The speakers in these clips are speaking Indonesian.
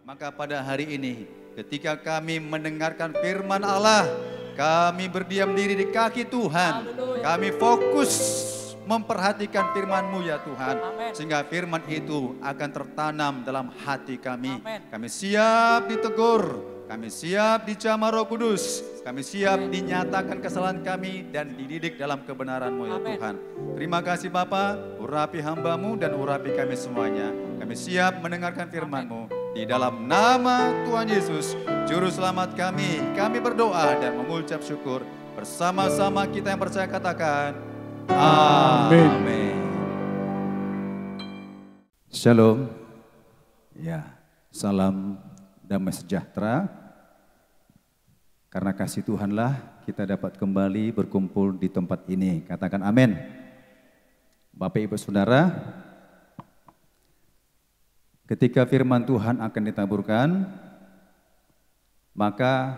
Maka pada hari ini ketika kami mendengarkan firman Allah, kami berdiam diri di kaki Tuhan. Kami fokus memperhatikan firman-Mu ya Tuhan. Sehingga firman itu akan tertanam dalam hati kami. Kami siap ditegur, kami siap dijamah Roh Kudus, kami siap dinyatakan kesalahan kami dan dididik dalam kebenaran-Mu ya Tuhan. Terima kasih Bapa, urapi hamba-Mu dan urapi kami semuanya. Kami siap mendengarkan firman-Mu. Di dalam nama Tuhan Yesus, Juru Selamat kami berdoa dan mengucap syukur. Bersama-sama kita yang percaya katakan, Amin. Shalom. Ya, salam damai sejahtera. Karena kasih Tuhanlah kita dapat kembali berkumpul di tempat ini. Katakan amin. Bapak Ibu Saudara, ketika firman Tuhan akan ditaburkan, maka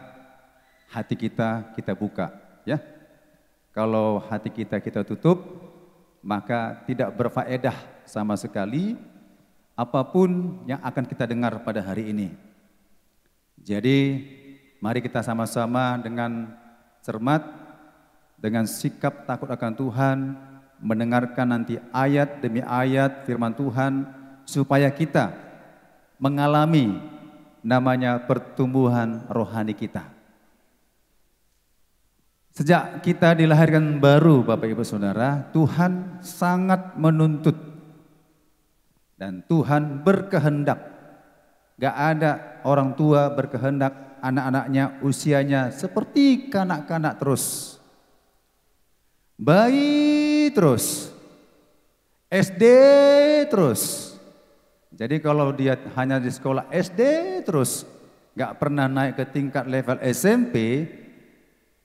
hati kita buka, ya. Kalau hati kita tutup, maka tidak berfaedah sama sekali apapun yang akan kita dengar pada hari ini. Jadi, mari kita sama-sama dengan cermat, dengan sikap takut akan Tuhan, mendengarkan nanti ayat demi ayat firman Tuhan, supaya kita mengalami namanya pertumbuhan rohani kita. Sejak kita dilahirkan baru Bapak Ibu Saudara, Tuhan sangat menuntut dan Tuhan berkehendak. Gak ada orang tua berkehendak anak-anaknya usianya seperti kanak-kanak terus, bayi terus, SD terus. Jadi kalau dia hanya di sekolah SD terus, gak pernah naik ke tingkat level SMP,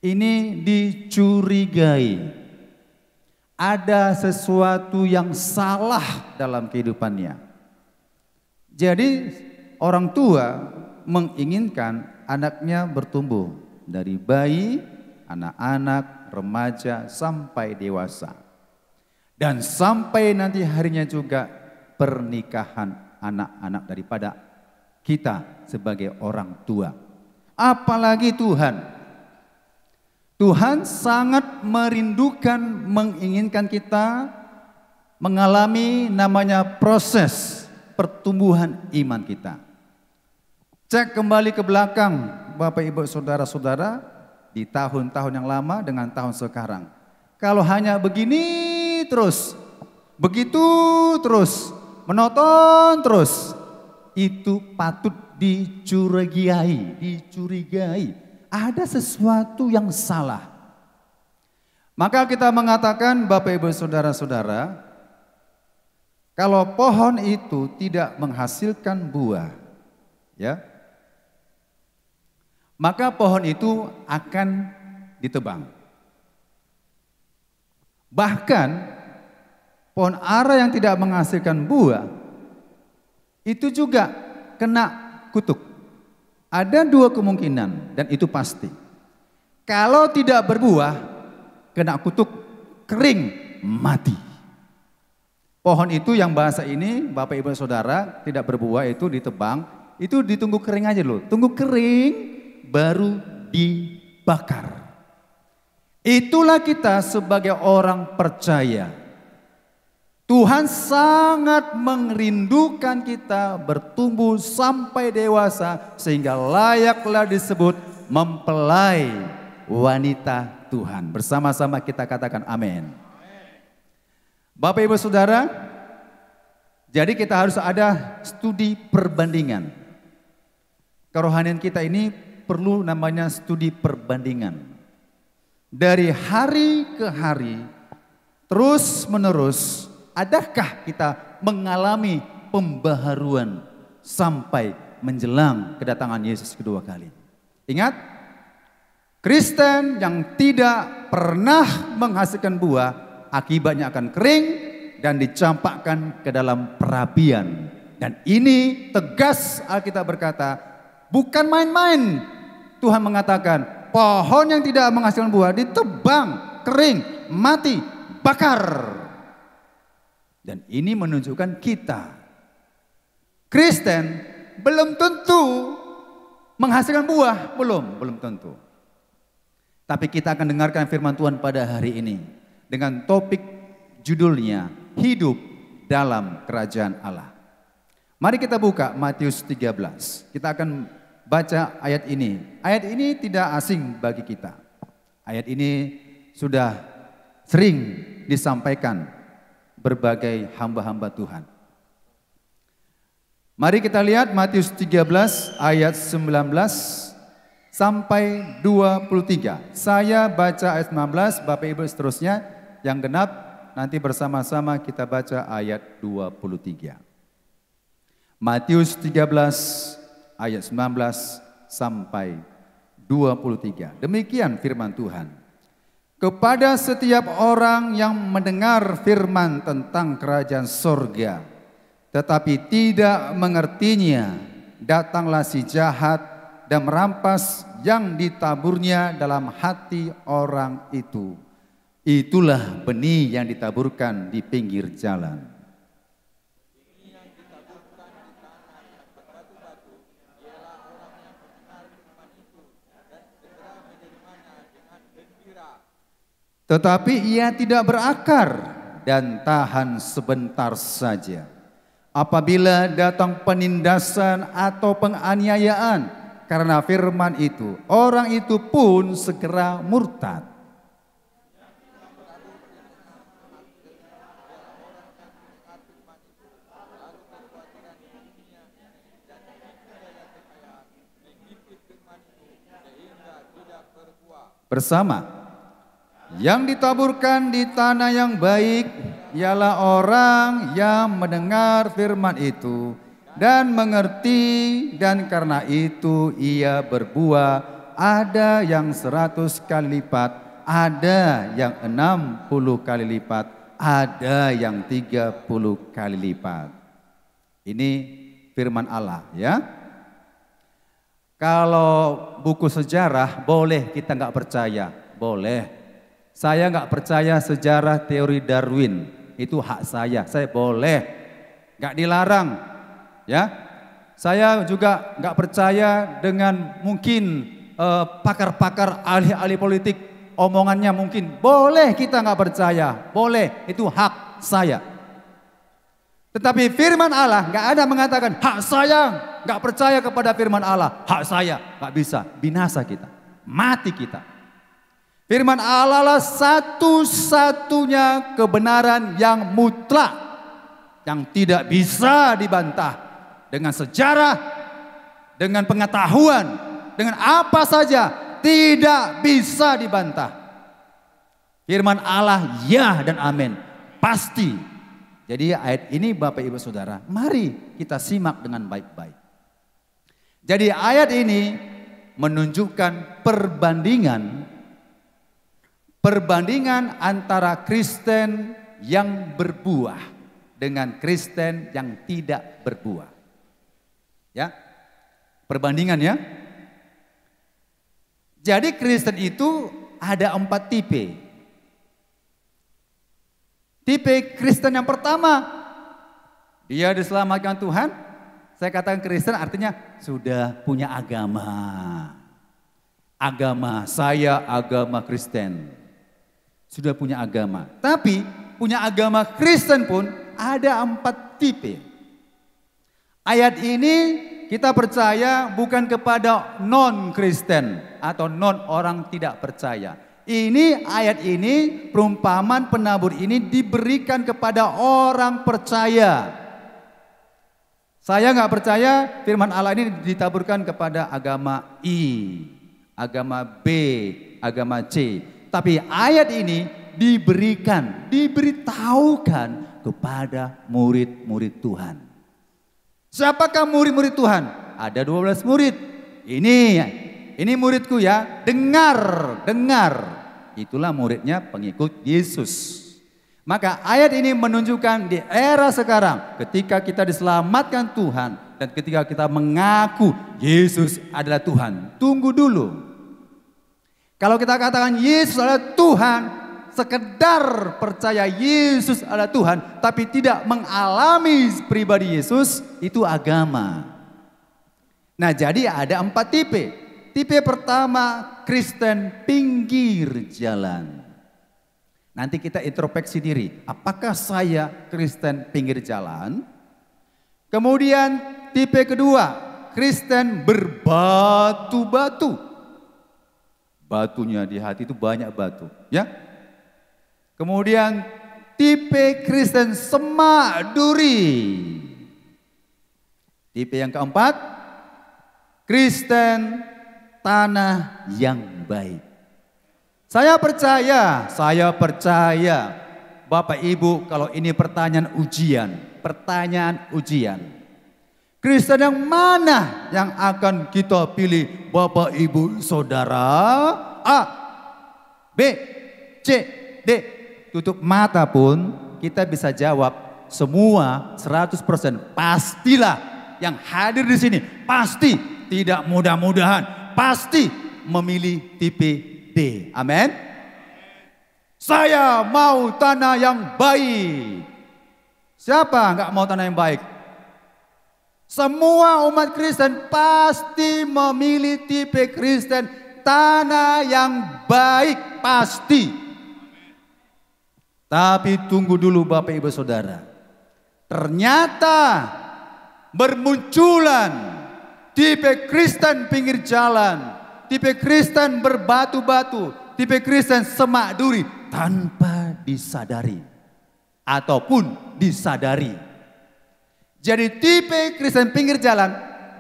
ini dicurigai. Ada sesuatu yang salah dalam kehidupannya. Jadi orang tua menginginkan anaknya bertumbuh dari bayi, anak-anak, remaja sampai dewasa. Dan sampai nanti harinya juga pernikahan anak-anak daripada kita sebagai orang tua. Apalagi Tuhan sangat merindukan, menginginkan kita mengalami namanya proses pertumbuhan iman kita. Cek kembali ke belakang Bapak Ibu Saudara-saudara di tahun-tahun yang lama dengan tahun sekarang. Kalau hanya begini terus, begitu terus, menonton terus, itu patut dicurigai. Ada sesuatu yang salah. Maka kita mengatakan Bapak Ibu Saudara-saudara, kalau pohon itu tidak menghasilkan buah, ya, maka pohon itu akan ditebang. Bahkan pohon ara yang tidak menghasilkan buah itu juga kena kutuk. Ada dua kemungkinan dan itu pasti. Kalau tidak berbuah, kena kutuk, kering, mati. Pohon itu yang bahasa ini Bapak Ibu Saudara tidak berbuah itu ditebang, itu ditunggu kering aja loh. Tunggu kering baru dibakar. Itulah kita sebagai orang percaya. Tuhan sangat merindukan kita bertumbuh sampai dewasa sehingga layaklah disebut mempelai wanita Tuhan. Bersama-sama kita katakan amin. Bapak Ibu Saudara, jadi kita harus ada studi perbandingan. Kerohanian kita ini perlu namanya studi perbandingan. Dari hari ke hari, terus menerus, adakah kita mengalami pembaharuan sampai menjelang kedatangan Yesus kedua kali? Ingat, Kristen yang tidak pernah menghasilkan buah, akibatnya akan kering dan dicampakkan ke dalam perapian. Dan ini tegas Alkitab berkata, bukan main-main. Tuhan mengatakan, pohon yang tidak menghasilkan buah ditebang, kering, mati, bakar. Dan ini menunjukkan kita Kristen belum tentu menghasilkan buah, belum tentu. Tapi kita akan dengarkan firman Tuhan pada hari ini dengan topik judulnya Hidup dalam Kerajaan Allah. Mari kita buka Matius 13. Kita akan baca ayat ini. Ayat ini tidak asing bagi kita. Ayat ini sudah sering disampaikan berbagai hamba-hamba Tuhan. Mari kita lihat Matius 13 ayat 19 sampai 23. Saya baca ayat 19, Bapak Ibu seterusnya yang genap nanti bersama-sama kita baca ayat 23. Matius 13 ayat 19 sampai 23. Demikian firman Tuhan. Kepada setiap orang yang mendengar firman tentang kerajaan sorga, tetapi tidak mengertinya, datanglah si jahat dan merampas yang ditaburnya dalam hati orang itu. Itulah benih yang ditaburkan di pinggir jalan. Tetapi ia tidak berakar dan tahan sebentar saja. Apabila datang penindasan atau penganiayaan karena firman itu, orang itu pun segera murtad. Bersama yang ditaburkan di tanah yang baik ialah orang yang mendengar firman itu dan mengerti, dan karena itu ia berbuah, ada yang 100 kali lipat, ada yang 60 kali lipat, ada yang 30 kali lipat. Ini firman Allah ya. Kalau buku sejarah boleh kita nggak percaya, boleh. Saya nggak percaya sejarah teori Darwin, itu hak saya boleh, nggak dilarang. Ya, saya juga nggak percaya dengan mungkin pakar-pakar ahli-ahli politik omongannya mungkin boleh kita nggak percaya, boleh, itu hak saya. Tetapi firman Allah nggak ada mengatakan hak saya nggak percaya kepada firman Allah, hak saya nggak bisa, binasa kita, mati kita. Firman Allah lah satu-satunya kebenaran yang mutlak, yang tidak bisa dibantah. Dengan sejarah, dengan pengetahuan, dengan apa saja tidak bisa dibantah. Firman Allah ya dan amin, pasti. Jadi ayat ini Bapak Ibu Saudara, mari kita simak dengan baik-baik. Jadi ayat ini menunjukkan perbandingan antara Kristen yang berbuah dengan Kristen yang tidak berbuah. Ya, perbandingan ya. Jadi Kristen itu ada 4 tipe. Tipe Kristen yang pertama, dia diselamatkan Tuhan. Saya katakan Kristen artinya sudah punya agama. Agama, saya agama Kristen. Sudah punya agama. Tapi punya agama Kristen pun ada 4 tipe. Ayat ini kita percaya bukan kepada non-Kristen atau non orang tidak percaya. Ini ayat ini, perumpamaan penabur ini diberikan kepada orang percaya. Saya nggak percaya firman Allah ini ditaburkan kepada agama I, agama B, agama C. Tapi ayat ini diberitahukan kepada murid-murid Tuhan. Siapakah murid-murid Tuhan? Ada 12 murid. Ini muridku ya, dengar. Itulah muridnya pengikut Yesus. Maka ayat ini menunjukkan di era sekarang ketika kita diselamatkan Tuhan dan ketika kita mengaku Yesus adalah Tuhan. Tunggu dulu. Kalau kita katakan Yesus adalah Tuhan, sekedar percaya Yesus adalah Tuhan, tapi tidak mengalami pribadi Yesus, itu agama. Nah, jadi ada 4 tipe. Tipe pertama, Kristen pinggir jalan. Nanti kita introspeksi diri. Apakah saya Kristen pinggir jalan? Kemudian tipe kedua, Kristen berbatu-batu. Batunya di hati itu banyak batu, ya. Kemudian tipe Kristen semak duri. Tipe yang keempat, Kristen tanah yang baik. Saya percaya Bapak Ibu, kalau ini pertanyaan ujian. Kristen yang mana yang akan kita pilih Bapak Ibu Saudara? A, B, C, D. Tutup mata pun kita bisa jawab semua 100%. Pastilah yang hadir di sini pasti, tidak mudah-mudahan, pasti memilih tipe D. Amin. Saya mau tanah yang baik. Siapa nggak mau tanah yang baik? Semua umat Kristen pasti memilih tipe Kristen tanah yang baik, pasti. Tapi tunggu dulu Bapak Ibu Saudara. Ternyata bermunculan tipe Kristen pinggir jalan, tipe Kristen berbatu-batu, tipe Kristen semak duri tanpa disadari ataupun disadari. Jadi tipe Kristen pinggir jalan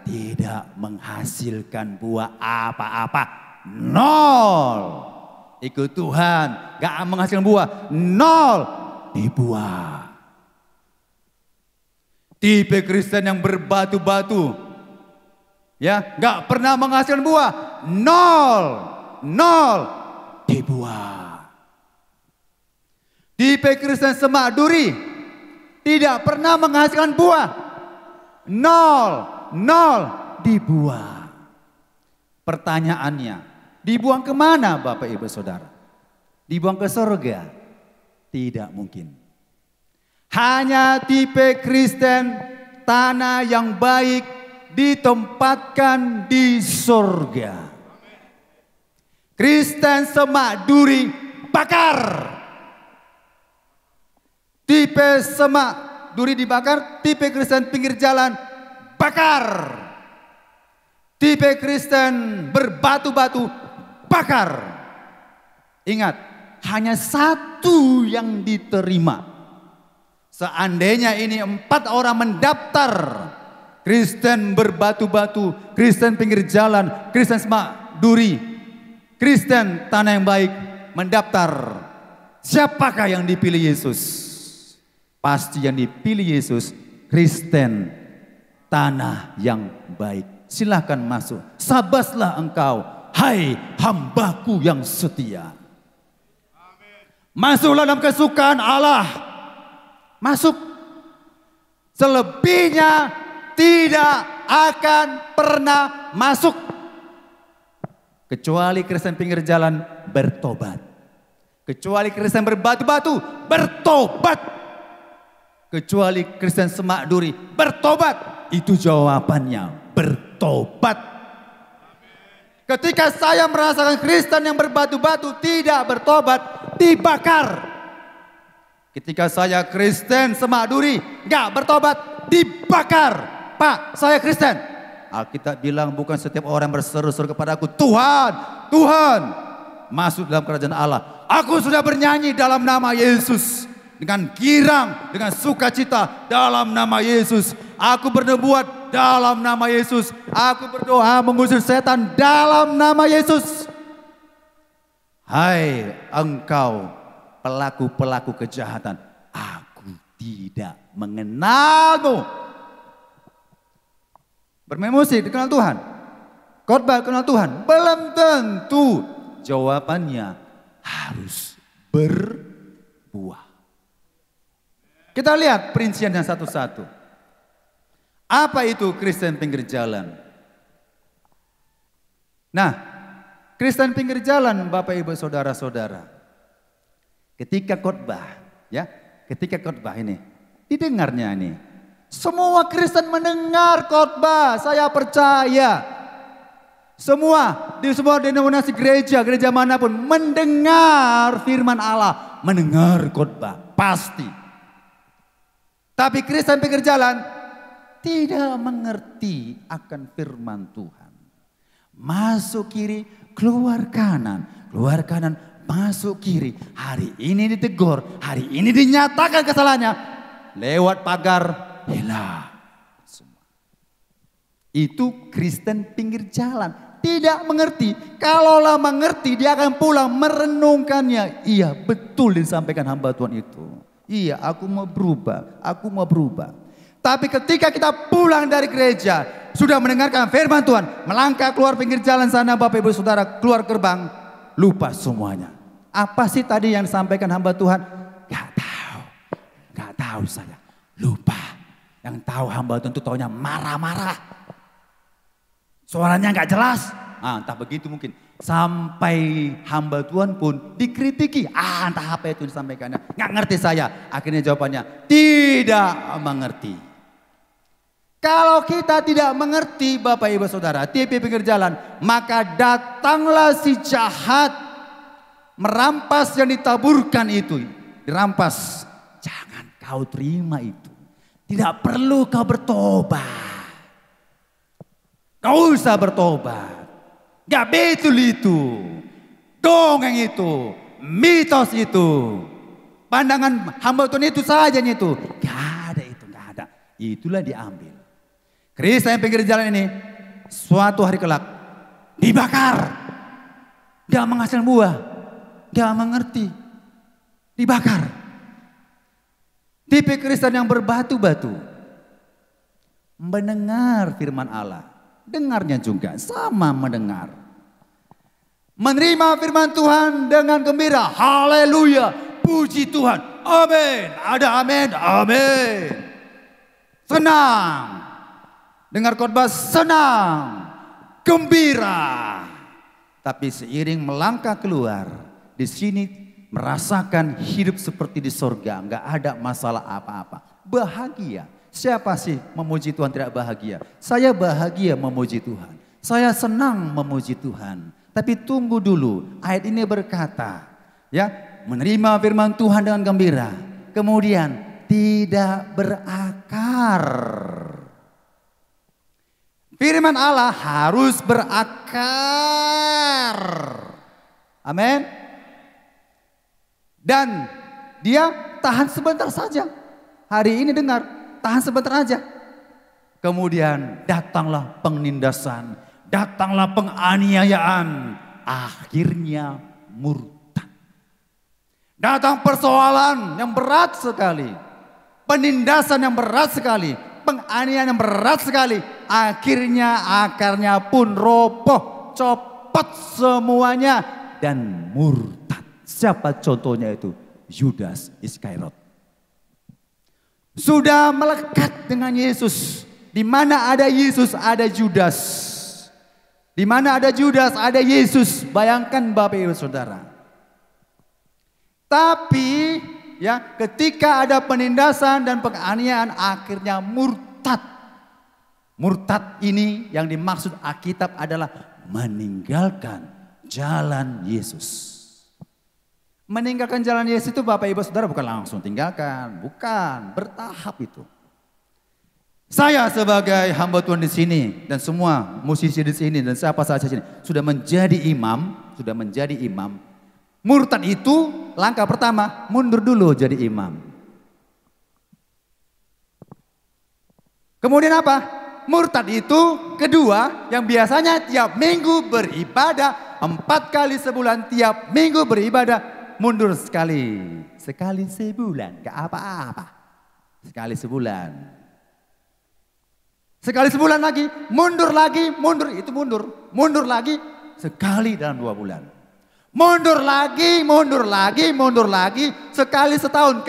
tidak menghasilkan buah apa-apa, nol. Ikut Tuhan, gak menghasilkan buah, nol dibuah. Tipe Kristen yang berbatu-batu, ya, nggak pernah menghasilkan buah, nol dibuah. Tipe Kristen semak duri, tidak pernah menghasilkan buah, nol dibuah. Pertanyaannya, dibuang kemana Bapak Ibu Saudara? Dibuang ke surga? Tidak mungkin. Hanya tipe Kristen tanah yang baik ditempatkan di surga. Kristen semak duri bakar. Tipe semak duri dibakar, tipe Kristen pinggir jalan bakar. Tipe Kristen berbatu-batu bakar. Ingat, hanya satu yang diterima. Seandainya ini 4 orang mendaftar, Kristen berbatu-batu, Kristen pinggir jalan, Kristen semak duri, Kristen tanah yang baik mendaftar. Siapakah yang dipilih Yesus? Pasti yang dipilih Yesus Kristen tanah yang baik. Silahkan masuk. Sabaslah engkau, hai hambaku yang setia. Masuklah dalam kesukaan Allah. Masuk. Selebihnya tidak akan pernah masuk. Kecuali Kristen pinggir jalan bertobat. Kecuali Kristen berbatu-batu bertobat. Kecuali Kristen semak duri bertobat. Itu jawabannya, bertobat. Ketika saya merasakan Kristen yang berbatu-batu tidak bertobat, dibakar. Ketika saya Kristen semak duri nggak bertobat, dibakar. Pak, saya Kristen. Alkitab bilang bukan setiap orang berseru-seru kepadaku, Tuhan, Tuhan, masuk dalam kerajaan Allah. Aku sudah bernyanyi dalam nama Yesus, dengan girang, dengan sukacita dalam nama Yesus. Aku bernubuat dalam nama Yesus. Aku berdoa mengusir setan dalam nama Yesus. Hai engkau pelaku-pelaku kejahatan, aku tidak mengenalmu. Bermain musik dikenal Tuhan, khotbah kenal Tuhan, belum tentu. Jawabannya harus berbuah. Kita lihat perinciannya satu-satu. Apa itu Kristen pinggir jalan? Nah, Kristen pinggir jalan Bapak Ibu Saudara-saudara, ketika khotbah, ya, ketika khotbah ini didengarnya ini Semua Kristen mendengar khotbah, saya percaya. Semua denominasi gereja manapun mendengar firman Allah, mendengar khotbah, pasti. Tapi Kristen pinggir jalan tidak mengerti akan firman Tuhan. Masuk kiri, keluar kanan, masuk kiri. Hari ini ditegur, hari ini dinyatakan kesalahannya. Lewat pagar, hilang semua. Itu Kristen pinggir jalan. Tidak mengerti. Kalaulah mengerti, dia akan pulang merenungkannya. Iya, betul disampaikan hamba Tuhan itu. Iya, aku mau berubah. Tapi ketika kita pulang dari gereja, sudah mendengarkan firman Tuhan, melangkah keluar pinggir jalan sana, Bapak Ibu Saudara, keluar gerbang, lupa semuanya. Apa sih tadi yang disampaikan hamba Tuhan? Gak tahu saya. Lupa. Yang tahu hamba Tuhan itu taunya marah-marah. Suaranya gak jelas. Entah begitu mungkin. Sampai hamba Tuhan pun dikritiki. Entah apa itu disampaikannya. Gak ngerti saya. Akhirnya jawabannya, tidak mengerti. Kalau kita tidak mengerti Bapak Ibu Saudara, TV pinggir jalan, maka datanglah si jahat merampas yang ditaburkan itu. Dirampas. Jangan kau terima itu. Tidak perlu kau bertobat. Kau usah bertobat. Gak betul itu. Dongeng itu. Mitos itu. Pandangan hamba Tuhan itu saja itu. Gak ada. Itulah diambil. Kristen yang pinggir jalan ini suatu hari kelak dibakar. Gak menghasilkan buah. Gak mengerti. Dibakar. Tipe Kristen yang berbatu-batu. Mendengar firman Allah. Dengarnya juga sama mendengar. Menerima firman Tuhan dengan gembira. Haleluya. Puji Tuhan. Amin. Ada amin. Amin. Senang. Dengar khotbah senang. Gembira. Tapi seiring melangkah keluar. Di sini merasakan hidup seperti di surga. Enggak ada masalah apa-apa. Bahagia. Siapa sih memuji Tuhan tidak bahagia? Saya bahagia memuji Tuhan. Saya senang memuji Tuhan. Tapi tunggu dulu, ayat ini berkata, ya, menerima firman Tuhan dengan gembira. Kemudian tidak berakar. Firman Allah harus berakar. Amin. Dan dia tahan sebentar saja. Hari ini dengar. Tahan sebentar aja. Kemudian datanglah penindasan. Datanglah penganiayaan. Akhirnya murtad. Datang persoalan yang berat sekali. Penindasan yang berat sekali. Penganiayaan yang berat sekali. Akhirnya akarnya pun roboh. Copot semuanya. Dan murtad. Siapa contohnya itu? Yudas Iskariot. Sudah melekat dengan Yesus. Di mana ada Yesus ada Judas. Di mana ada Judas ada Yesus. Bayangkan Bapak Ibu Saudara. Tapi ya ketika ada penindasan dan penganiayaan akhirnya murtad. Murtad ini yang dimaksud Alkitab adalah meninggalkan jalan Yesus. Meninggalkan jalan Yesus itu Bapak Ibu Saudara bukan langsung tinggalkan, bukan, bertahap itu. Saya sebagai hamba Tuhan di sini dan semua musisi di sini dan siapa saja di sini sudah menjadi imam. Murtad itu langkah pertama mundur dulu jadi imam. Kemudian apa? Murtad itu kedua yang biasanya tiap minggu beribadah 4 kali sebulan, tiap minggu beribadah. Mundur sekali sebulan, gak apa-apa. Sekali sebulan lagi, mundur, itu mundur lagi, sekali dalam 2 bulan. Mundur lagi, sekali setahun.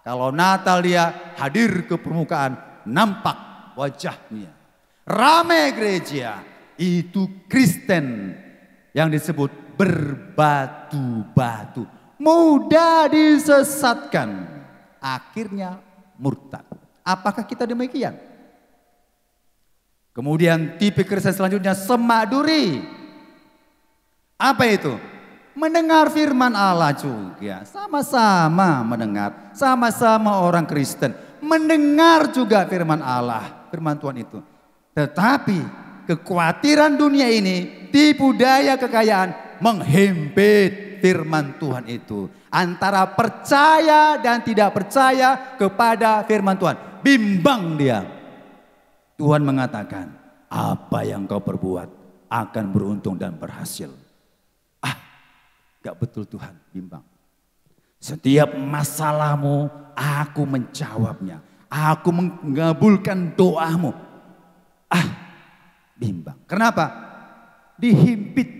Kalau Natal dia hadir ke permukaan, nampak wajahnya. Ramai gereja, itu Kristen yang disebut berbatu-batu, mudah disesatkan, akhirnya murtad. Apakah kita demikian? Kemudian tipe Kristen selanjutnya semak duri. Apa itu? Mendengar firman Allah juga. Sama-sama mendengar. Sama-sama orang Kristen. Mendengar juga firman Allah. Firman Tuhan itu. Tetapi kekhawatiran dunia ini, tipu daya kekayaan menghimpit firman Tuhan itu. Antara percaya dan tidak percaya kepada firman Tuhan. Bimbang dia. Tuhan mengatakan, apa yang kau perbuat akan beruntung dan berhasil. Gak betul Tuhan, bimbang. Setiap masalahmu aku menjawabnya. Aku mengabulkan doamu. Bimbang. Kenapa? Dihimpit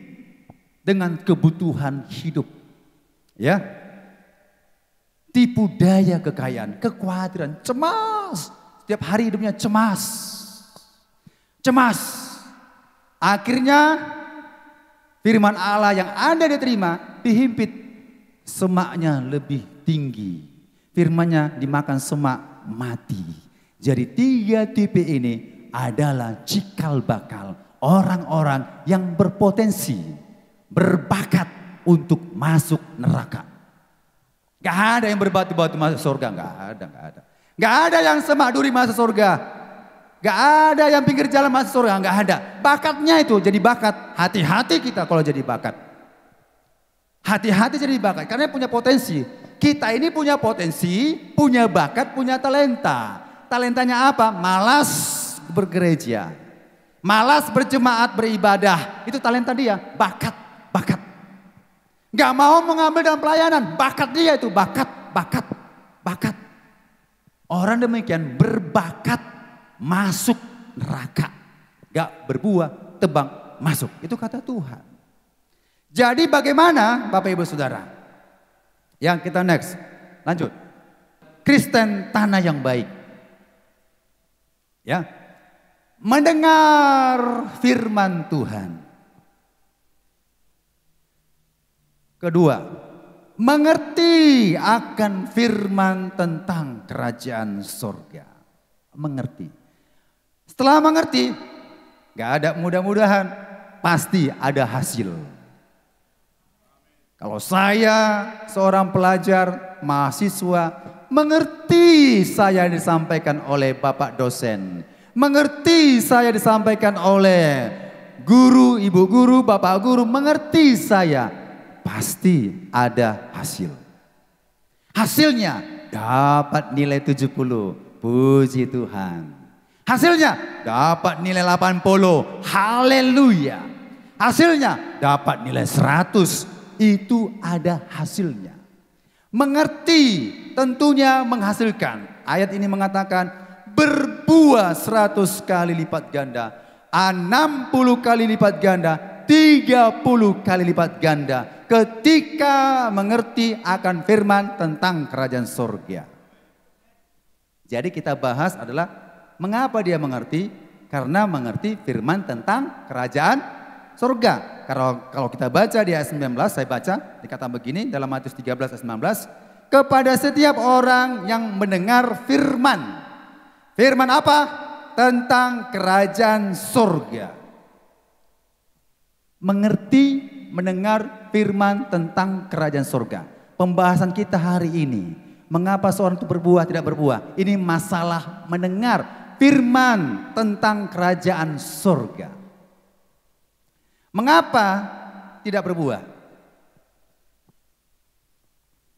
dengan kebutuhan hidup. Ya. Tipu daya kekayaan, kekhawatiran, cemas. Setiap hari hidupnya cemas. Cemas. Akhirnya firman Allah yang Anda diterima dihimpit, semaknya lebih tinggi. Firmannya dimakan semak, mati. Jadi 3 tipe ini adalah cikal bakal orang-orang yang berpotensi, berbakat untuk masuk neraka. Gak ada yang berbatu-batu masuk surga, gak ada. Gak ada yang semak duri masuk surga. Gak ada yang pinggir jalan masuk surga, gak ada. Bakatnya itu jadi bakat. Hati-hati kita kalau jadi bakat. Hati-hati jadi bakat, karena punya potensi. Kita ini punya potensi, punya bakat, punya talenta. Talentanya apa? Malas bergereja. Malas berjemaat beribadah. Itu talenta dia, bakat. Gak mau mengambil dalam pelayanan, bakat dia itu, bakat. Orang demikian berbakat masuk neraka. Gak berbuah, tebang, masuk. Itu kata Tuhan. Jadi bagaimana Bapak Ibu Saudara? Yang kita next, lanjut. Kristen tanah yang baik. Ya. Mendengar firman Tuhan. Kedua, mengerti akan firman tentang kerajaan surga. Mengerti. Setelah mengerti, gak ada mudah-mudahan, pasti ada hasil. Kalau saya seorang pelajar, mahasiswa, mengerti saya disampaikan oleh Bapak dosen, mengerti saya disampaikan oleh guru, ibu guru, bapak guru, mengerti saya, pasti ada hasil. Hasilnya dapat nilai 70, puji Tuhan. Hasilnya dapat nilai 80, haleluya. Hasilnya dapat nilai 100, itu ada hasilnya. Mengerti tentunya menghasilkan. Ayat ini mengatakan berbuah 100 kali lipat ganda, 60 kali lipat ganda, 30 kali lipat ganda. Ketika mengerti akan firman tentang kerajaan surga. Jadi kita bahas adalah mengapa dia mengerti? Karena mengerti firman tentang kerajaan surga. Kalau kita baca di ayat 19, saya baca, dikatakan begini dalam Matius 13 ayat 19. Kepada setiap orang yang mendengar firman. Firman apa? Tentang kerajaan surga. Mengerti, mendengar firman tentang kerajaan surga. Pembahasan kita hari ini, mengapa seorang itu berbuah tidak berbuah? Ini masalah mendengar firman tentang kerajaan surga. Mengapa tidak berbuah?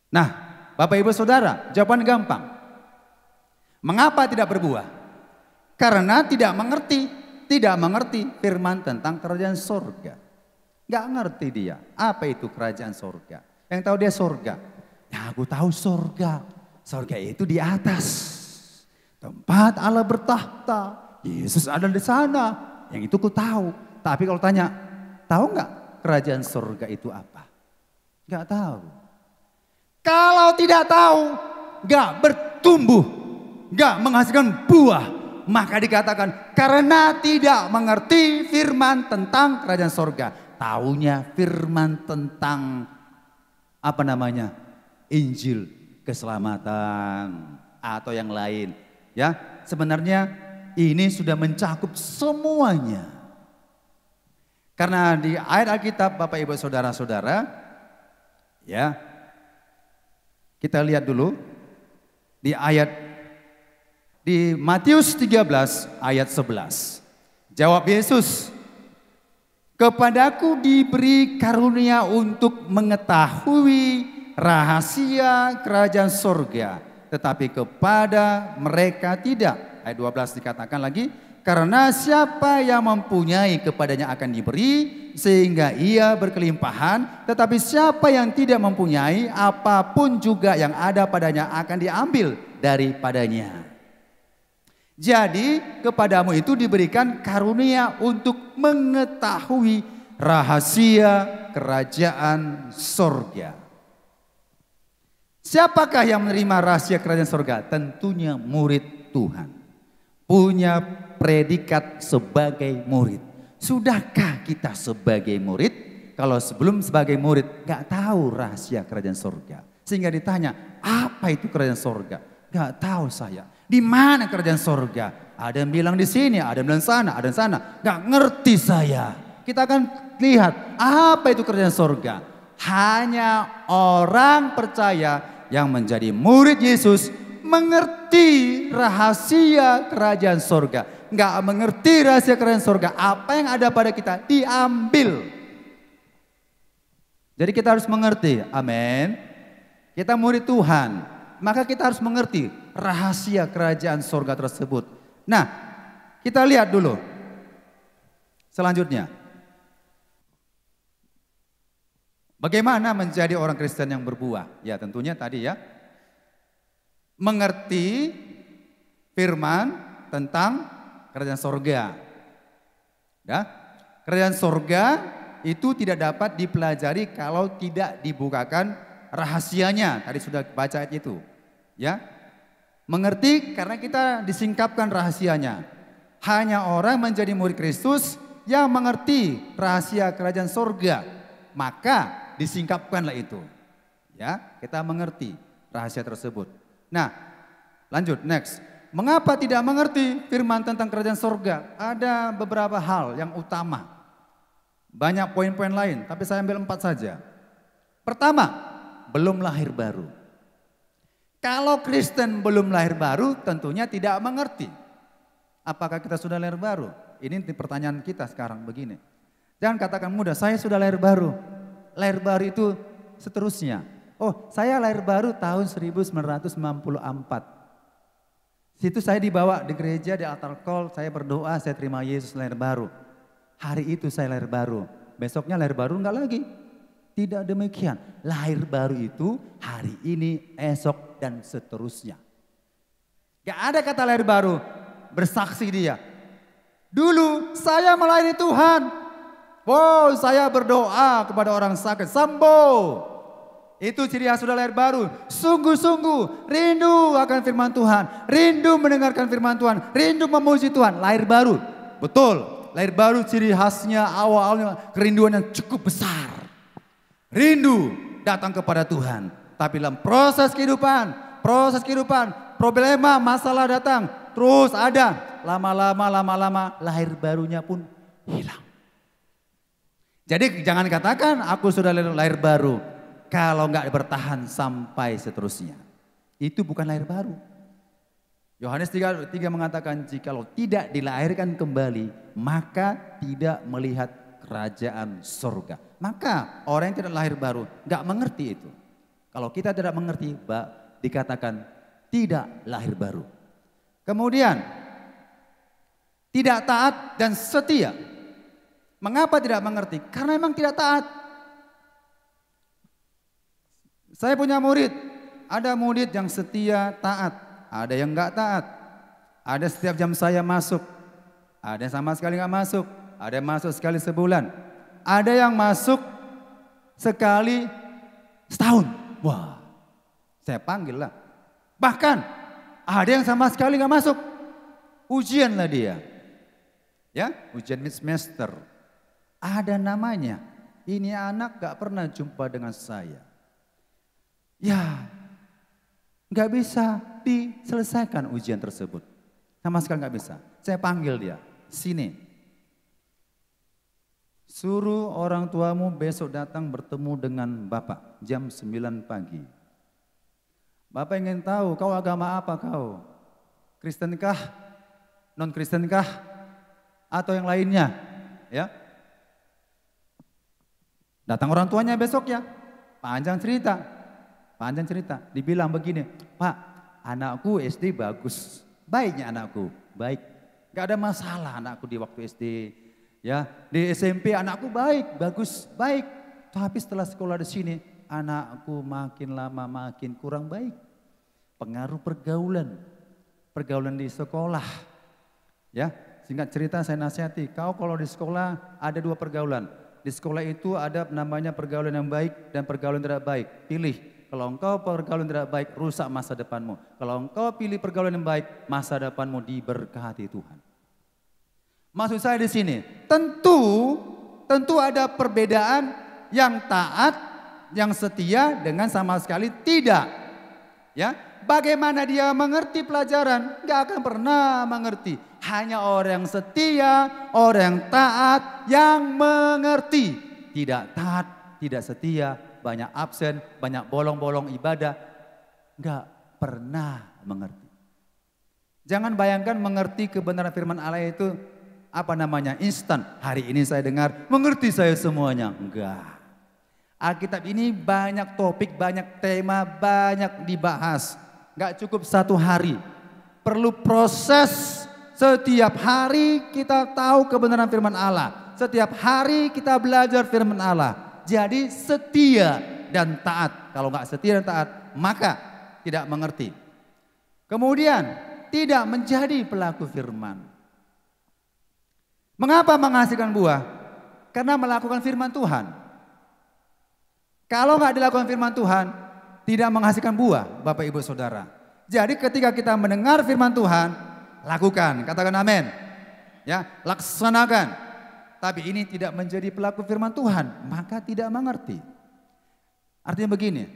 Nah, Bapak Ibu Saudara, jawaban gampang. Mengapa tidak berbuah? Karena tidak mengerti firman tentang kerajaan surga. Gak ngerti dia, apa itu kerajaan surga. Yang tahu dia surga. Ya aku tahu surga. Surga itu di atas. Tempat Allah bertahta. Yesus ada di sana. Yang itu ku tahu. Tapi kalau tanya, tahu gak kerajaan surga itu apa? Gak tahu. Kalau tidak tahu, gak bertumbuh, gak menghasilkan buah, maka dikatakan karena tidak mengerti firman tentang kerajaan surga. Taunya firman tentang Injil keselamatan. atau yang lain. Ya, sebenarnya ini sudah mencakup semuanya. Karena di ayat Alkitab Bapak Ibu Saudara-saudara, ya, kita lihat dulu di Matius 13 ayat 11. Jawab Yesus, "Kepadaku diberi karunia untuk mengetahui rahasia kerajaan sorga, tetapi kepada mereka tidak." Ayat 12 dikatakan lagi, "Karena siapa yang mempunyai kepadanya akan diberi, sehingga ia berkelimpahan. Tetapi siapa yang tidak mempunyai, apapun juga yang ada padanya akan diambil daripadanya." Jadi kepadamu itu diberikan karunia untuk mengetahui rahasia kerajaan sorga. Siapakah yang menerima rahasia kerajaan sorga? Tentunya murid Tuhan. Punya predikat sebagai murid. Sudahkah kita sebagai murid? Kalau sebelum sebagai murid gak tahu rahasia kerajaan sorga. Sehingga ditanya, apa itu kerajaan sorga? Gak tahu saya. Di mana kerajaan sorga? Ada yang bilang di sini, ada yang bilang sana, ada yang sana. Gak ngerti saya. Kita akan lihat apa itu kerajaan sorga. Hanya orang percaya yang menjadi murid Yesus mengerti rahasia kerajaan sorga. Gak mengerti rahasia kerajaan sorga. Apa yang ada pada kita diambil. Jadi kita harus mengerti. Amin. Kita murid Tuhan. Maka kita harus mengerti rahasia kerajaan sorga tersebut. Nah, kita lihat dulu. Selanjutnya. Bagaimana menjadi orang Kristen yang berbuah? Ya tentunya tadi ya. Mengerti firman tentang kerajaan sorga. Ya, kerajaan sorga itu tidak dapat dipelajari kalau tidak dibukakan rahasianya. Tadi sudah baca ayat itu. Ya, mengerti karena kita disingkapkan rahasianya. Hanya orang menjadi murid Kristus yang mengerti rahasia kerajaan sorga, maka disingkapkanlah itu. Ya, kita mengerti rahasia tersebut. Nah, lanjut next. Mengapa tidak mengerti firman tentang kerajaan sorga? Ada beberapa hal yang utama. Banyak poin-poin lain, tapi saya ambil 4 saja. Pertama, belum lahir baru. Kalau Kristen belum lahir baru, tentunya tidak mengerti. Apakah kita sudah lahir baru? Ini pertanyaan kita sekarang begini. Jangan katakan mudah, saya sudah lahir baru. Lahir baru itu seterusnya. Oh, saya lahir baru tahun 1994. Situ saya dibawa di gereja, di altar call, saya berdoa, saya terima Yesus lahir baru. Hari itu saya lahir baru. Besoknya lahir baru enggak lagi. Tidak demikian. Lahir baru itu hari ini, esok, dan seterusnya. Gak ada kata lahir baru. Bersaksi dia. Dulu saya melayani Tuhan. Wow, saya berdoa kepada orang sakit. Sembuh. Itu ciri khas sudah lahir baru. Sungguh-sungguh rindu akan firman Tuhan. Rindu mendengarkan firman Tuhan. Rindu memuji Tuhan. Lahir baru. Betul. Lahir baru ciri khasnya awal-awalnya kerinduan yang cukup besar. Rindu datang kepada Tuhan. Tapi dalam proses kehidupan, problema, masalah datang. Terus ada. Lama-lama lahir barunya pun hilang. Jadi jangan katakan aku sudah lahir baru. Kalau nggak bertahan sampai seterusnya. Itu bukan lahir baru. Yohanes 3 mengatakan jikalau tidak dilahirkan kembali, maka tidak melihat kerajaan sorga. Maka orang yang tidak lahir baru nggak mengerti itu. Kalau kita tidak mengerti, dikatakan tidak lahir baru. Kemudian tidak taat dan setia. Mengapa tidak mengerti? Karena memang tidak taat. Saya punya murid, ada murid yang setia taat, ada yang nggak taat. Ada setiap jam saya masuk, ada yang sama sekali nggak masuk, ada yang masuk sekali sebulan. Ada yang masuk sekali setahun. Wah, saya panggil lah. Bahkan ada yang sama sekali nggak masuk. Ujian lah dia. Ya, ujian semester. Ada namanya. Ini anak gak pernah jumpa dengan saya. Ya, Nggak bisa diselesaikan ujian tersebut. Sama sekali nggak bisa. Saya panggil dia, sini. Suruh orang tuamu besok datang bertemu dengan Bapak jam 9 pagi. Bapak ingin tahu kau agama apa kau? Kristenkah? Non-Kristenkah? Atau yang lainnya? Ya. Datang orang tuanya besok ya. Panjang cerita. Dibilang begini, Pak, anakku SD bagus. Baiknya anakku, baik. Gak ada masalah anakku di waktu SD. Ya, di SMP anakku baik, bagus, baik. Tapi setelah sekolah di sini, anakku makin lama makin kurang baik. Pengaruh pergaulan di sekolah. Ya, singkat cerita saya nasihati, kau kalau di sekolah ada 2 pergaulan. Di sekolah itu ada namanya pergaulan yang baik dan pergaulan tidak baik. Pilih. Kalau engkau pergaulan tidak baik, rusak masa depanmu. Kalau engkau pilih pergaulan yang baik, masa depanmu diberkati Tuhan. Maksud saya di sini, tentu ada perbedaan yang taat, yang setia dengan sama sekali tidak. Ya, bagaimana dia mengerti pelajaran? Gak akan pernah mengerti. Hanya orang yang setia, orang yang taat, yang mengerti. Tidak taat, tidak setia, banyak absen, banyak bolong-bolong ibadah, nggak pernah mengerti. Jangan bayangkan mengerti kebenaran firman Allah itu instan. Hari ini saya dengar, mengerti saya semuanya. Enggak. Alkitab ini banyak topik, banyak tema, banyak dibahas. Nggak cukup 1 hari. Perlu proses, setiap hari kita tahu kebenaran firman Allah. Setiap hari kita belajar firman Allah. Jadi setia dan taat. Kalau nggak setia dan taat, maka tidak mengerti. Kemudian tidak menjadi pelaku firman. Mengapa menghasilkan buah? Karena melakukan firman Tuhan. Kalau nggak dilakukan firman Tuhan, tidak menghasilkan buah, Bapak Ibu Saudara. Jadi ketika kita mendengar firman Tuhan, lakukan, katakan amin. Ya, laksanakan. Tapi ini tidak menjadi pelaku firman Tuhan, maka tidak mengerti. Artinya begini,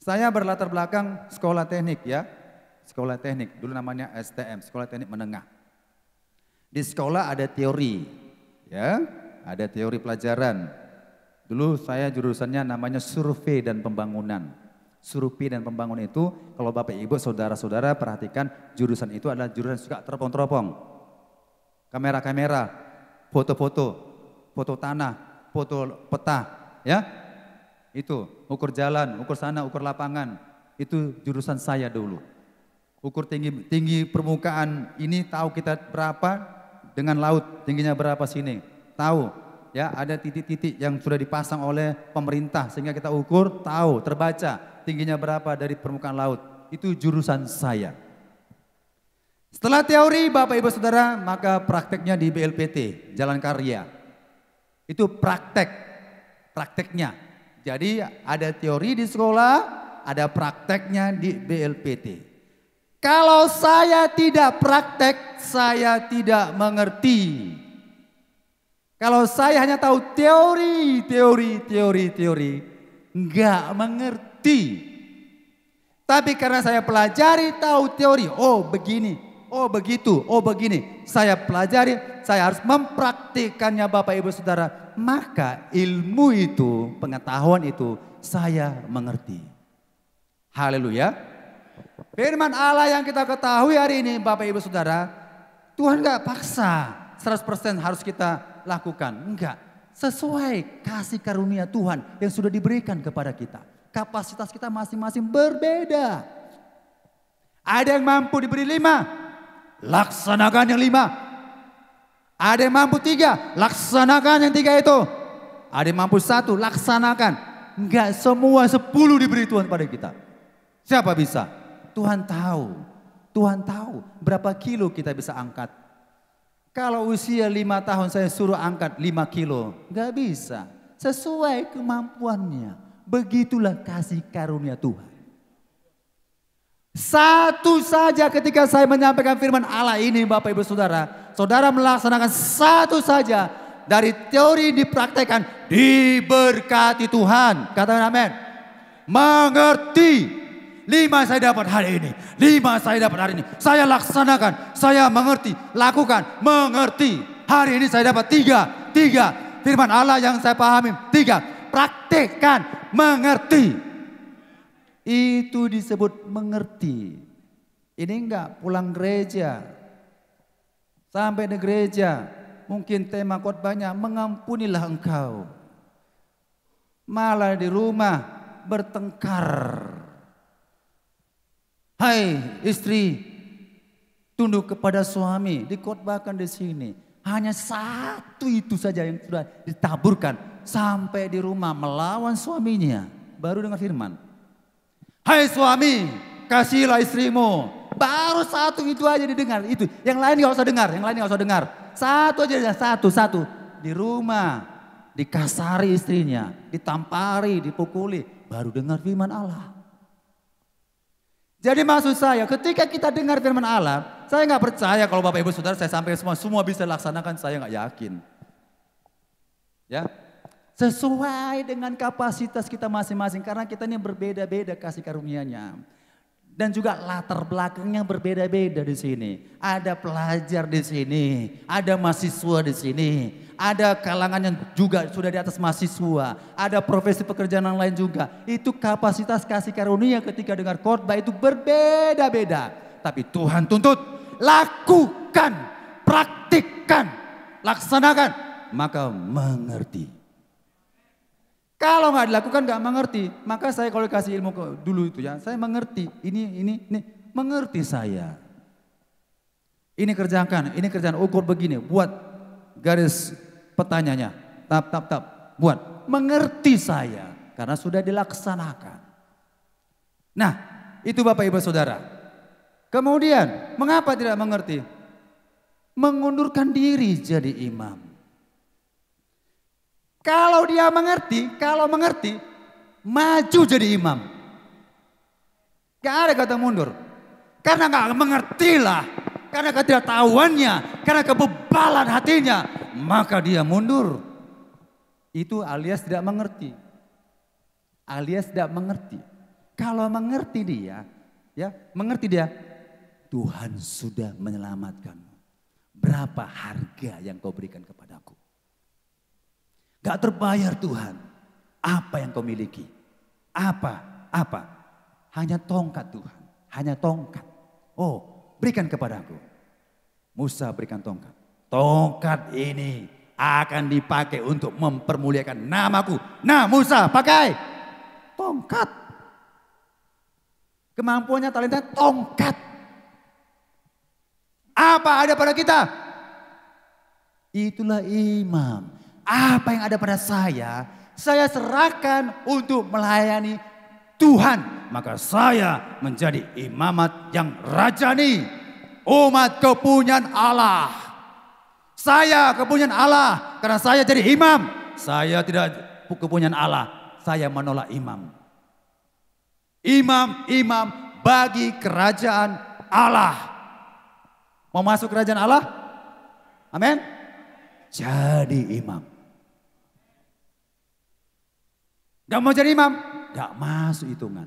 saya berlatar belakang sekolah teknik ya. Sekolah teknik, dulu namanya STM, sekolah teknik menengah. Di sekolah ada teori, ya, ada teori pelajaran. Dulu saya jurusannya namanya survei dan pembangunan. Survei dan pembangunan itu, kalau Bapak Ibu Saudara-saudara perhatikan, jurusan itu adalah jurusan suka teropong-teropong. Kamera-kamera, foto-foto, foto tanah, foto peta, ya. Itu, ukur jalan, ukur sana, ukur lapangan. Itu jurusan saya dulu. Ukur tinggi permukaan ini tahu kita berapa dengan laut, tingginya berapa sini. Tahu, ya, ada titik-titik yang sudah dipasang oleh pemerintah sehingga kita ukur, tahu, terbaca tingginya berapa dari permukaan laut. Itu jurusan saya. Setelah teori Bapak Ibu Saudara, maka prakteknya di BLPT, Jalan Karya. Itu prakteknya. Jadi ada teori di sekolah, ada prakteknya di BLPT. Kalau saya tidak praktek, saya tidak mengerti. Kalau saya hanya tahu teori, enggak mengerti. Tapi karena saya pelajari, tahu teori, oh begini. Oh begitu, oh begini. Saya pelajari, saya harus mempraktikannya Bapak Ibu Saudara. Maka ilmu itu, pengetahuan itu saya mengerti. Haleluya. Firman Allah yang kita ketahui hari ini Bapak Ibu Saudara, Tuhan gak paksa 100% harus kita lakukan. Enggak, sesuai kasih karunia Tuhan yang sudah diberikan kepada kita. Kapasitas kita masing-masing berbeda. Ada yang mampu diberi 5. Laksanakan yang 5. Ada yang mampu 3, laksanakan yang 3 itu. Ada yang mampu 1, laksanakan. Enggak semua 10 diberi Tuhan pada kita. Siapa bisa? Tuhan tahu. Tuhan tahu berapa kilo kita bisa angkat. Kalau usia 5 tahun saya suruh angkat 5 kilo, enggak bisa. Sesuai kemampuannya. Begitulah kasih karunia Tuhan. Satu saja ketika saya menyampaikan firman Allah ini Bapak Ibu Saudara. Saudara melaksanakan satu saja dari teori dipraktekkan, diberkati Tuhan. Katakan amin. Mengerti. 5 saya dapat hari ini. 5 saya dapat hari ini. Saya laksanakan, saya mengerti, lakukan, mengerti. Hari ini saya dapat 3. Firman Allah yang saya pahami. 3. Praktekkan, mengerti. Itu disebut mengerti. Ini enggak pulang gereja. Sampai di gereja. Mungkin tema khotbahnya mengampunilah engkau. Malah di rumah bertengkar. Hai istri, tunduk kepada suami. Dikhotbahkan di sini. Hanya satu itu saja yang sudah ditaburkan. Sampai di rumah melawan suaminya. Baru dengar firman. Hai suami, kasihilah istrimu. Baru satu itu aja didengar. Itu. Yang lain gak usah dengar. Satu aja, satu. Di rumah. Dikasari istrinya, ditampari, dipukuli, baru dengar firman Allah. Jadi maksud saya, ketika kita dengar firman Allah, saya nggak percaya kalau Bapak Ibu Saudara saya sampai semua bisa laksanakan, saya nggak yakin. Ya, sesuai dengan kapasitas kita masing-masing, karena kita ini berbeda-beda kasih karunia-Nya. Dan juga latar belakangnya berbeda-beda di sini. Ada pelajar di sini, ada mahasiswa di sini, ada kalangan yang juga sudah di atas mahasiswa, ada profesi pekerjaan yang lain juga. Itu kapasitas kasih karunia ketika dengar khotbah itu berbeda-beda. Tapi Tuhan tuntut, lakukan, praktikkan, laksanakan, maka mengerti. Kalau nggak dilakukan nggak mengerti, maka saya kalau kasih ilmu dulu itu ya, saya mengerti. Ini mengerti saya. Ini kerjakan, ini kerjaan ukur begini, buat garis petanya, tap, buat mengerti saya karena sudah dilaksanakan. Nah, itu Bapak Ibu Saudara. Kemudian, mengapa tidak mengerti? Mengundurkan diri jadi imam. Kalau dia mengerti, maju jadi imam. Gak ada kata mundur. Karena gak mengertilah, karena ketidaktahuannya, karena kebebalan hatinya, maka dia mundur. Itu alias tidak mengerti. Kalau mengerti dia, Tuhan sudah menyelamatkanmu. Berapa harga yang kau berikan kepadaku? Gak terbayar Tuhan. Apa yang kau miliki? Apa? Hanya tongkat Tuhan. Hanya tongkat. Oh, berikan kepadaku. Musa berikan tongkat. Tongkat ini akan dipakai untuk mempermuliakan namaku. Nah Musa pakai tongkat. Kemampuannya, talenta, tongkat. Apa ada pada kita? Itulah imam. Apa yang ada pada saya serahkan untuk melayani Tuhan. Maka saya menjadi imamat yang rajani. Umat kepunyaan Allah. Saya kepunyaan Allah. Karena saya jadi imam. Saya tidak kepunyaan Allah. Saya menolak imam. Imam bagi kerajaan Allah. Mau masuk kerajaan Allah? Amin. Jadi imam. Gak mau jadi imam, gak masuk hitungan.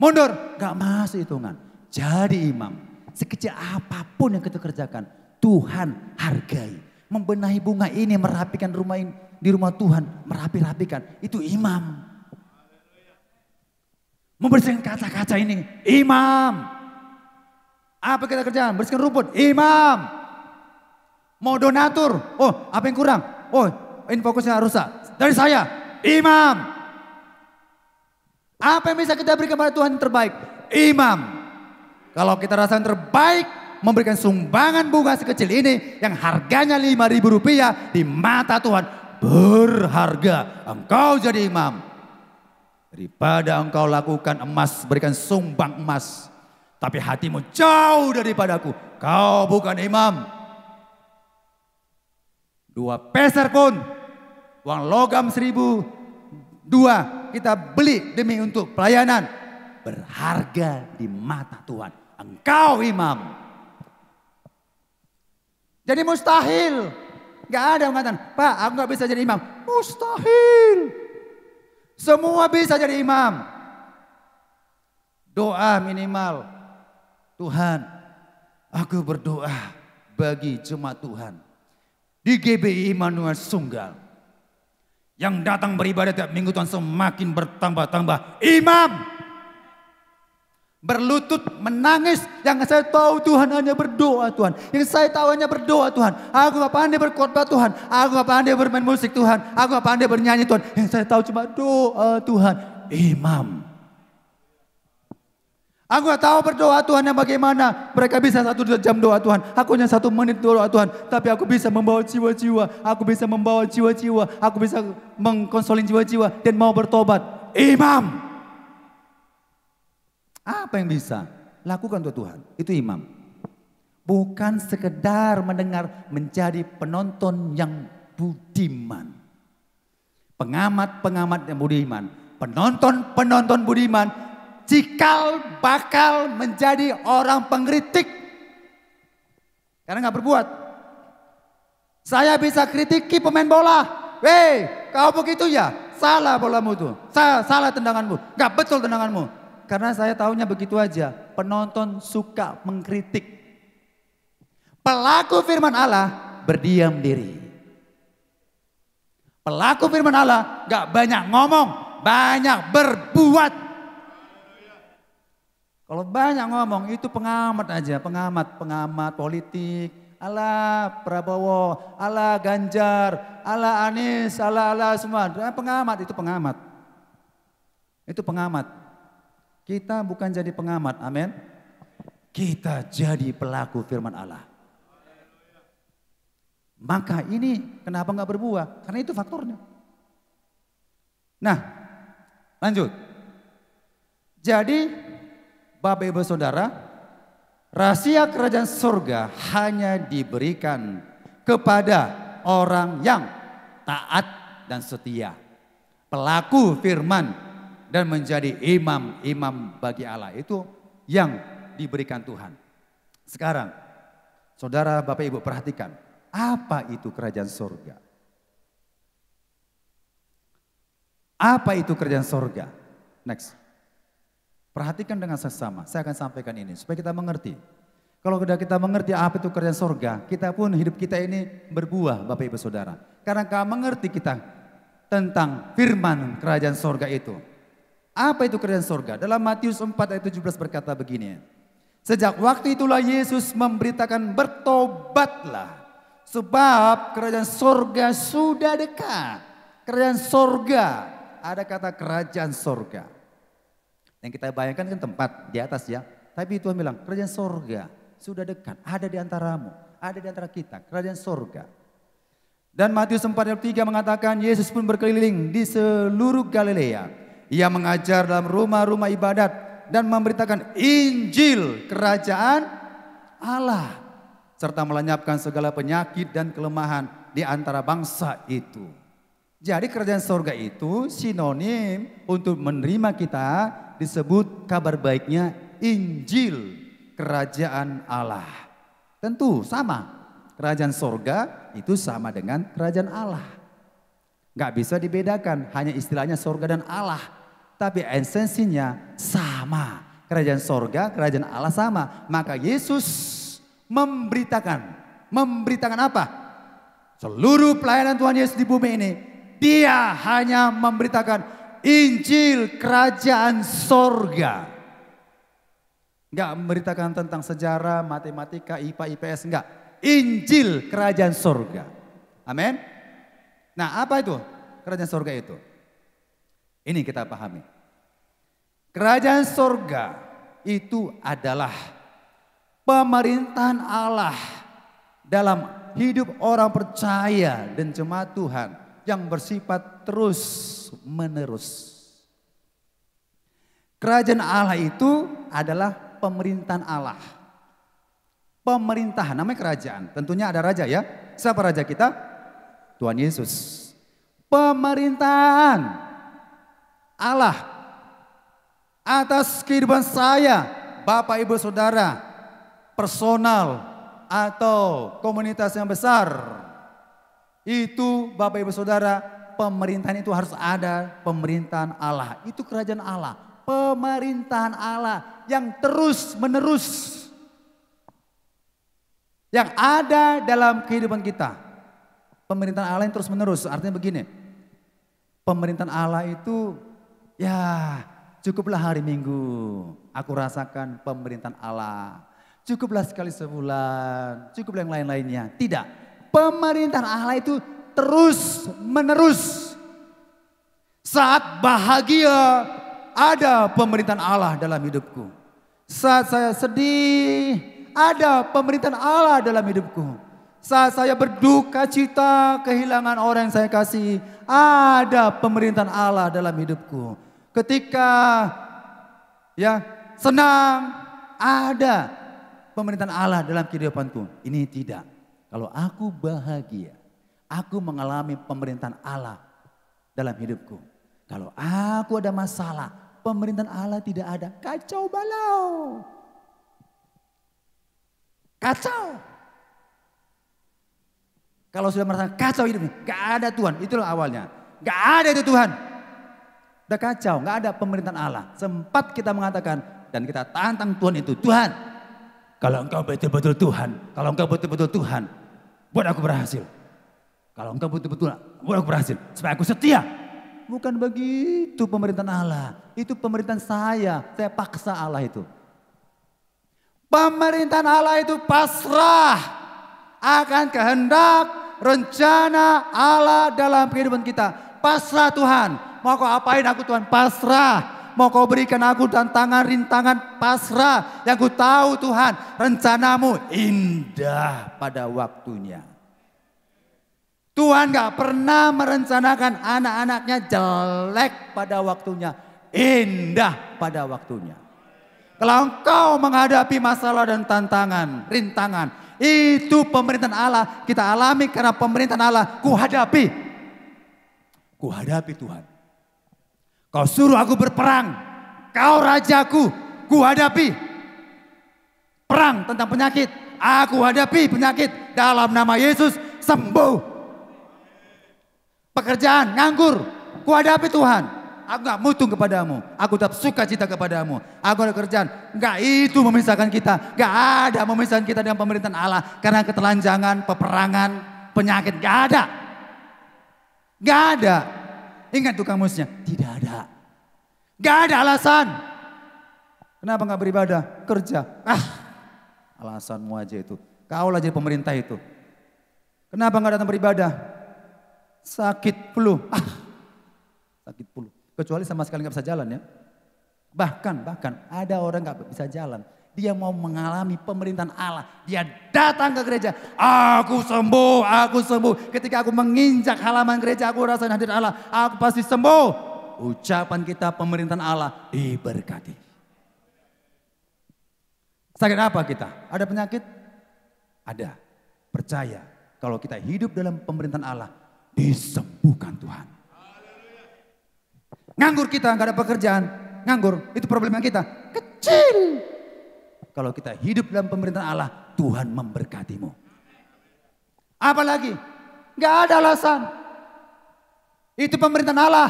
Mundur, gak masuk hitungan. Jadi imam, sekecil apapun yang kita kerjakan, Tuhan hargai. Membenahi bunga ini, merapikan rumah ini, di rumah Tuhan, merapi-rapikan, itu imam. Membersihkan kaca-kaca ini, imam. Apa kita kerjakan? Bersihkan rumput, imam. Mau donatur, oh apa yang kurang? Oh ini fokusnya rusak. Dari saya, imam. Apa yang bisa kita berikan kepada Tuhan yang terbaik? Imam. Kalau kita rasakan terbaik, memberikan sumbangan bunga sekecil ini yang harganya Rp5.000 di mata Tuhan berharga. Engkau jadi imam. Daripada engkau lakukan emas, berikan sumbang emas. Tapi hatimu jauh daripadaku. Kau bukan imam. 2 peser pun. Uang logam 1.000, 2 kita beli demi untuk pelayanan. Berharga di mata Tuhan. Engkau imam. Jadi mustahil. Gak ada yang mengatakan, Pak aku gak bisa jadi imam. Mustahil. Semua bisa jadi imam. Doa minimal. Tuhan, aku berdoa bagi jemaat Tuhan di GBI Immanuel Sunggal yang datang beribadah tiap minggu Tuhan semakin bertambah-tambah. Imam berlutut menangis, yang saya tahu Tuhan hanya berdoa Tuhan, yang saya tahu hanya berdoa Tuhan. Aku gak pandai berkhotbah Tuhan, aku gak pandai bermain musik Tuhan, aku gak pandai bernyanyi Tuhan, yang saya tahu cuma doa Tuhan. Imam, aku gak tahu berdoa Tuhan yang bagaimana. Mereka bisa 1 jam doa Tuhan, aku hanya 1 menit doa Tuhan. Tapi aku bisa membawa jiwa-jiwa, aku bisa membawa jiwa-jiwa, aku bisa mengkonsolin jiwa-jiwa dan mau bertobat. Imam, apa yang bisa lakukan untuk Tuhan? Itu imam. Bukan sekedar mendengar, menjadi penonton yang budiman. Pengamat-pengamat yang budiman. Penonton-penonton budiman. Cikal bakal menjadi orang pengkritik. Karena gak berbuat. Saya bisa kritiki pemain bola. Weh, kau begitu ya? Salah bolamu tuh. Salah tendanganmu. Gak betul tendanganmu. Karena saya tahunya begitu aja. Penonton suka mengkritik. Pelaku firman Allah berdiam diri. Pelaku firman Allah gak banyak ngomong, banyak berbuat. Kalau banyak ngomong itu pengamat aja. Pengamat politik. Ala Prabowo, ala Ganjar, ala Anies, ala semua. Pengamat itu pengamat. Itu pengamat. Kita bukan jadi pengamat, amin. Kita jadi pelaku firman Allah. Maka ini kenapa nggak berbuah? Karena itu faktornya. Nah, lanjut. Jadi, Bapak Ibu Saudara, rahasia kerajaan surga hanya diberikan kepada orang yang taat dan setia. Pelaku firman dan menjadi imam-imam bagi Allah. Itu yang diberikan Tuhan. Sekarang, saudara Bapak Ibu perhatikan. Apa itu kerajaan surga? Apa itu kerajaan surga? Next. Perhatikan dengan sesama. Saya akan sampaikan ini supaya kita mengerti. Kalau sudah kita mengerti apa itu kerajaan surga, kita pun hidup kita ini berbuah Bapak Ibu Saudara. Karena kalau mengerti kita tentang firman kerajaan surga itu. Apa itu kerajaan surga? Dalam Matius 4 ayat 17 berkata begini. Sejak waktu itulah Yesus memberitakan bertobatlah. Sebab kerajaan surga sudah dekat. Kerajaan surga. Ada kata kerajaan surga. Yang kita bayangkan kan tempat di atas ya. Tapi Tuhan bilang kerajaan surga sudah dekat. Ada di antaramu. Ada di antara kita. Kerajaan surga. Dan Matius 4 ayat 3 mengatakan Yesus pun berkeliling di seluruh Galilea. Ia mengajar dalam rumah-rumah ibadat dan memberitakan Injil kerajaan Allah. Serta melenyapkan segala penyakit dan kelemahan di antara bangsa itu. Jadi kerajaan surga itu sinonim untuk menerima kita disebut kabar baiknya Injil kerajaan Allah. Tentu sama. Kerajaan surga itu sama dengan kerajaan Allah. Gak bisa dibedakan, hanya istilahnya surga dan Allah. Tapi esensinya sama. Kerajaan surga, kerajaan Allah sama. Maka Yesus memberitakan apa? Seluruh pelayanan Tuhan Yesus di bumi ini, Dia hanya memberitakan Injil kerajaan surga. Gak memberitakan tentang sejarah, matematika, IPA, IPS, enggak. Injil kerajaan surga. Amin. Nah, apa itu kerajaan surga itu? Ini kita pahami. Kerajaan surga itu adalah pemerintahan Allah dalam hidup orang percaya dan jemaat Tuhan yang bersifat terus menerus. Kerajaan Allah itu adalah pemerintahan Allah. Pemerintahan namanya kerajaan. Tentunya ada raja ya. Siapa raja kita? Tuhan Yesus. Pemerintahan Allah atas kehidupan saya, Bapak Ibu Saudara, personal atau komunitas yang besar. Itu Bapak Ibu Saudara, pemerintahan itu harus ada pemerintahan Allah. Itu kerajaan Allah, Pemerintahan Allah yang terus menerus. Yang ada dalam kehidupan kita. Pemerintahan Allah yang terus menerus. Artinya begini. Pemerintahan Allah itu ya cukuplah hari Minggu. Aku rasakan pemerintahan Allah. Cukuplah sekali sebulan. Cukuplah yang lain-lainnya. Tidak. Pemerintahan Allah itu terus menerus. Saat bahagia ada pemerintahan Allah dalam hidupku. Saat saya sedih ada pemerintahan Allah dalam hidupku. Saat saya berduka cita kehilangan orang yang saya kasih, ada pemerintahan Allah dalam hidupku. Ketika ya senang, ada pemerintahan Allah dalam kehidupanku. Ini tidak. Kalau aku bahagia, aku mengalami pemerintahan Allah dalam hidupku. Kalau aku ada masalah, pemerintahan Allah tidak ada. Kacau balau. Kacau. Kalau sudah merasa kacau hidupnya, gak ada Tuhan. Itulah awalnya. Gak ada itu Tuhan. Udah kacau, gak ada pemerintahan Allah. Sempat kita mengatakan dan kita tantang Tuhan itu. Tuhan, kalau engkau betul-betul Tuhan, kalau engkau betul-betul Tuhan, buat aku berhasil. Kalau engkau betul-betul buat aku berhasil, supaya aku setia. Bukan begitu pemerintahan Allah. Itu pemerintahan saya paksa Allah itu. Pemerintahan Allah itu pasrah akan kehendak, rencana Allah dalam kehidupan kita. Pasrah Tuhan. Mau kau apain aku Tuhan? Pasrah. Mau kau berikan aku tantangan, rintangan? Pasrah. Yang ku tahu Tuhan, rencanamu indah pada waktunya. Tuhan gak pernah merencanakan anak-anaknya jelek pada waktunya. Indah pada waktunya. Kalau engkau menghadapi masalah dan tantangan, rintangan. Itu pemerintahan Allah kita alami karena pemerintahan Allah kuhadapi. Kuhadapi Tuhan. Kau suruh aku berperang. Kau rajaku, kuhadapi. Perang tentang penyakit. Aku hadapi penyakit dalam nama Yesus sembuh. Pekerjaan, nganggur, kuhadapi Tuhan. Aku gak mutung kepadamu, aku tetap suka cita kepadamu. Aku ada kerjaan, gak itu memisahkan kita. Gak ada memisahkan kita dengan pemerintahan Allah. Karena ketelanjangan, peperangan, penyakit, gak ada. Gak ada. Ingat tuh kamusnya, tidak ada. Gak ada alasan. Kenapa gak beribadah? Kerja. Alasanmu aja itu. Kaulah jadi pemerintah itu. Kenapa gak datang beribadah? Sakit flu. Sakit flu. Kecuali sama sekali gak bisa jalan ya. Bahkan ada orang gak bisa jalan. Dia mau mengalami pemerintahan Allah. Dia datang ke gereja. Aku sembuh, aku sembuh. Ketika aku menginjak halaman gereja, aku rasain hadir Allah. Aku pasti sembuh. Ucapan kita pemerintahan Allah diberkati. Sakit apa kita? Ada penyakit? Ada. Percaya. Kalau kita hidup dalam pemerintahan Allah, disembuhkan Tuhan. Nganggur kita, gak ada pekerjaan. Nganggur, itu problema kita. Kecil. Kalau kita hidup dalam pemerintahan Allah, Tuhan memberkatimu. Apalagi? Gak ada alasan. Itu pemerintahan Allah.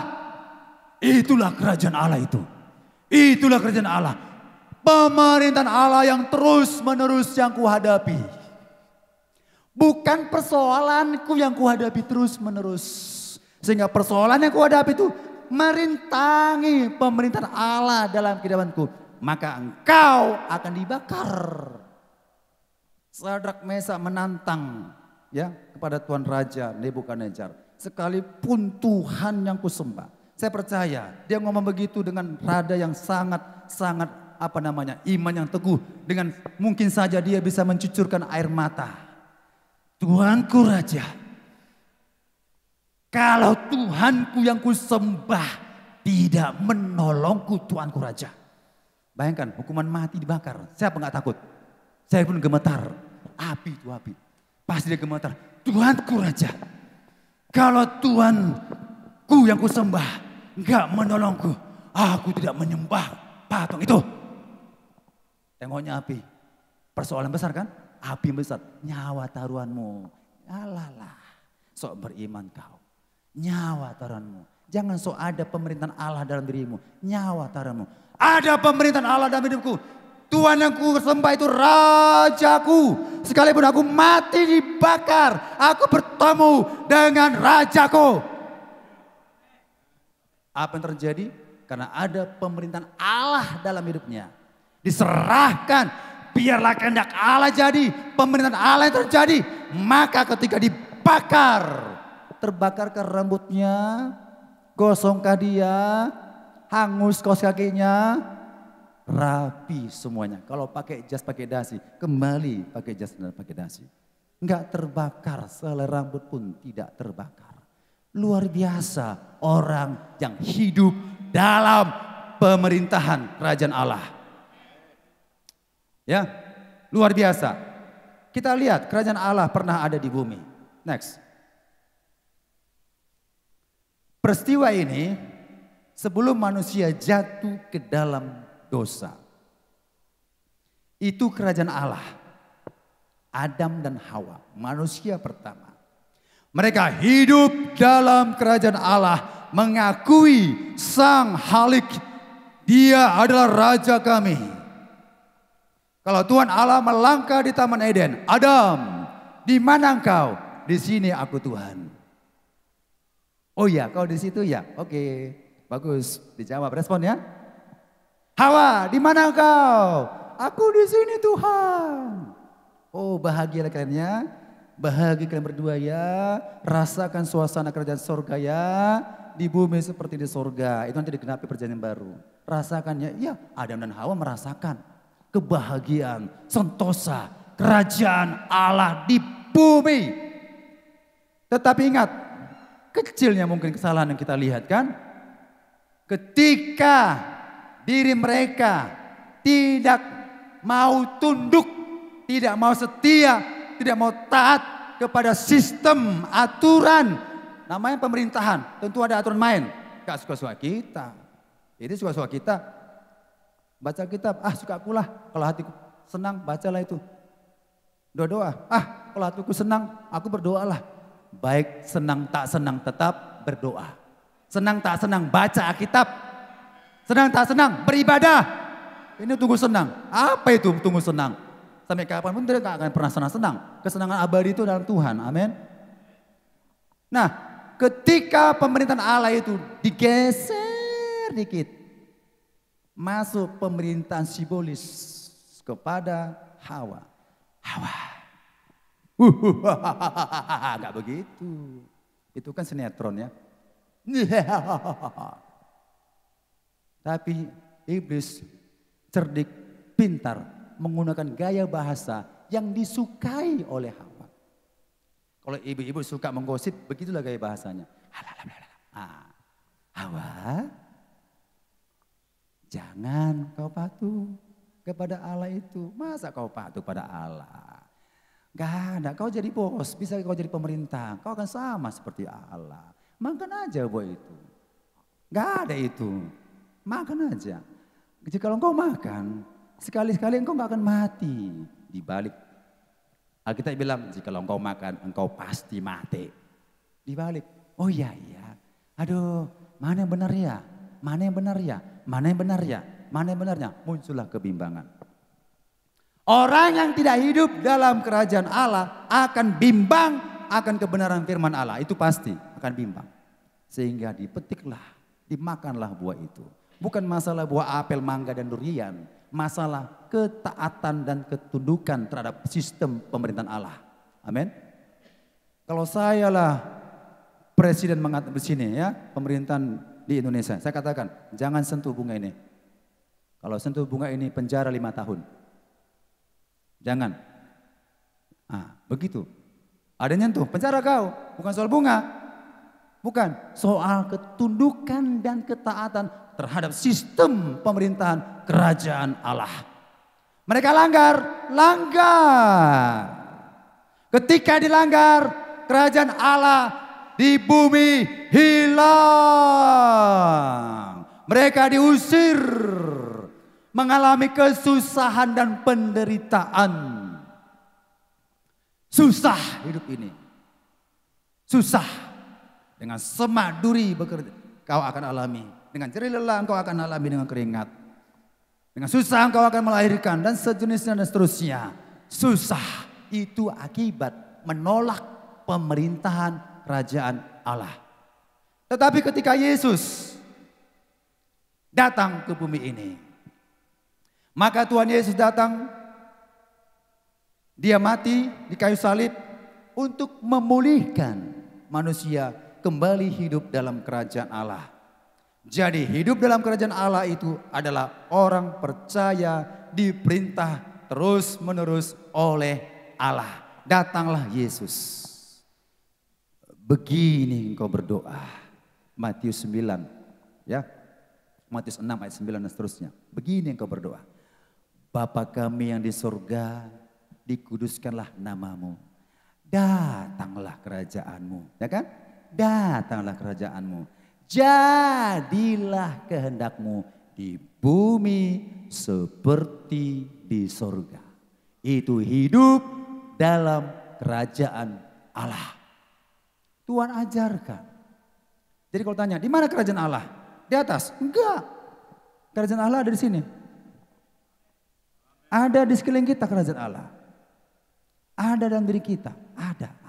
Itulah kerajaan Allah itu. Itulah kerajaan Allah. Pemerintahan Allah yang terus menerus yang kuhadapi. Bukan persoalanku yang kuhadapi terus menerus. Sehingga persoalan yang kuhadapi itu merintangi pemerintahan Allah dalam kehidupanku. Maka engkau akan dibakar. Sadrak Mesak menantang ya kepada Tuan Raja Nebukadnezar. Sekalipun Tuhan yang kusembah. Saya percaya dia ngomong begitu dengan rada yang sangat iman yang teguh. Dengan mungkin saja dia bisa mencucurkan air mata. Tuanku Raja, kalau Tuhanku yang kusembah tidak menolongku Tuanku Raja. Bayangkan hukuman mati dibakar, siapa gak takut? Saya pun gemetar, api itu api. Pasti dia gemetar, Tuanku Raja. Kalau Tuanku yang kusembah gak menolongku, aku tidak menyembah patung itu. Tengoknya api, persoalan besar kan? Api yang besar, nyawa taruhanmu. Alalah, sok beriman kau. Nyawa taruhanmu. Jangan so ada pemerintahan Allah dalam dirimu. Nyawa taramu. Ada pemerintahan Allah dalam hidupku. Tuhan yang ku sembah itu rajaku. Sekalipun aku mati dibakar, aku bertemu dengan rajaku. Apa yang terjadi? Karena ada pemerintahan Allah dalam hidupnya. Diserahkan, biarlah kehendak Allah jadi, pemerintahan Allah yang terjadi. Maka ketika dibakar, terbakarkah rambutnya? Gosongkah dia? Hangus kaos kakinya? Rapi semuanya. Kalau pakai jas pakai dasi, kembali pakai jas dan pakai dasi. Enggak terbakar, selai rambut pun tidak terbakar. Luar biasa orang yang hidup dalam pemerintahan kerajaan Allah. Ya, luar biasa. Kita lihat kerajaan Allah pernah ada di bumi. Next. Peristiwa ini sebelum manusia jatuh ke dalam dosa. Itu kerajaan Allah. Adam dan Hawa, manusia pertama. Mereka hidup dalam kerajaan Allah, mengakui Sang Halik. Dia adalah Raja kami. Kalau Tuhan Allah melangkah di Taman Eden, Adam, di mana engkau? Di sini aku Tuhan. Oh ya, kau di situ ya? Oke, bagus. Dijawab, respon ya. Hawa, di mana engkau? Aku di sini Tuhan. Oh, bahagialah kalian ya. Bahagia kalian berdua ya. Rasakan suasana kerajaan sorga ya. Di bumi seperti di sorga. Itu nanti digenapi perjanjian baru. Rasakan ya. Ya, Adam dan Hawa merasakan kebahagiaan, sentosa, kerajaan Allah di bumi. Tetapi ingat, kecilnya mungkin kesalahan yang kita lihat kan. Ketika diri mereka tidak mau tunduk, tidak mau setia, tidak mau taat kepada sistem aturan. Namanya pemerintahan, tentu ada aturan main. Gak suka-suka kita. Jadi suka-suka kita. Baca kitab, suka akulah. Kalau hatiku senang, bacalah itu. Doa-doa, kalau hatiku senang, aku berdoalah. Baik senang tak senang tetap berdoa. Senang tak senang baca Alkitab. Senang tak senang beribadah. Ini tunggu senang. Apa itu tunggu senang? Sampai kapanpun tidak akan pernah senang-senang. Kesenangan abadi itu dalam Tuhan. Amin. Nah, ketika pemerintahan Allah itu digeser dikit. Masuk pemerintahan simbolis kepada Hawa. Hawa. Gak begitu. Itu kan sinetron ya. Tapi iblis cerdik, pintar, menggunakan gaya bahasa yang disukai oleh Hawa. Kalau ibu-ibu suka menggosip, begitulah gaya bahasanya. Hawa, jangan kau patuh kepada Allah itu. Masa kau patuh pada Allah? Gak ada, kau jadi bos, bisa kau jadi pemerintah. Kau akan sama seperti Allah. Makan aja buah itu. Gak ada itu. Makan aja. Jika engkau makan, sekali-sekali engkau gak akan mati. Di balik Alkitab bilang, jika engkau makan, engkau pasti mati. Di balik, oh iya. Aduh, mana yang benar ya? Mana yang benar ya? Mana yang benar ya? Mana yang benarnya? Muncullah kebimbangan. Orang yang tidak hidup dalam kerajaan Allah akan bimbang akan kebenaran firman Allah. Itu pasti akan bimbang. Sehingga dipetiklah, dimakanlah buah itu. Bukan masalah buah apel, mangga, dan durian. Masalah ketaatan dan ketundukan terhadap sistem pemerintahan Allah. Amin. Kalau saya lah presiden mengatakan di sini ya, pemerintahan di Indonesia. Saya katakan, jangan sentuh bunga ini. Kalau sentuh bunga ini penjara 5 tahun. Jangan. Begitu. Ada nyentuh, penjara kau. Bukan soal bunga. Bukan. Soal ketundukan dan ketaatan terhadap sistem pemerintahan kerajaan Allah. Mereka langgar. Ketika dilanggar, kerajaan Allah di bumi hilang. Mereka diusir. Mengalami kesusahan dan penderitaan. Susah hidup ini. Susah. Dengan semak duri bekerja. kau akan alami. Dengan jerih lelah kau akan alami dengan keringat. Dengan susah kau akan melahirkan dan sejenisnya dan seterusnya. Susah itu akibat menolak pemerintahan kerajaan Allah. Tetapi ketika Yesus datang ke bumi ini, maka Tuhan Yesus datang, dia mati di kayu salib untuk memulihkan manusia kembali hidup dalam kerajaan Allah. Jadi hidup dalam kerajaan Allah itu adalah orang percaya diperintah terus menerus oleh Allah. Datanglah Yesus. Begini engkau berdoa. Matius 9 ya. Matius 6 ayat 9 dan seterusnya. Begini engkau berdoa. Bapa kami yang di surga, dikuduskanlah namamu. Datanglah kerajaanmu. Ya kan? Datanglah kerajaanmu. Jadilah kehendakmu di bumi seperti di surga. Itu hidup dalam kerajaan Allah. Tuhan ajarkan. Jadi kalau tanya, di mana kerajaan Allah? Di atas? Enggak. Kerajaan Allah ada di sini. Ada di sekeliling kita kerajaan Allah. Ada dalam diri kita. Ada.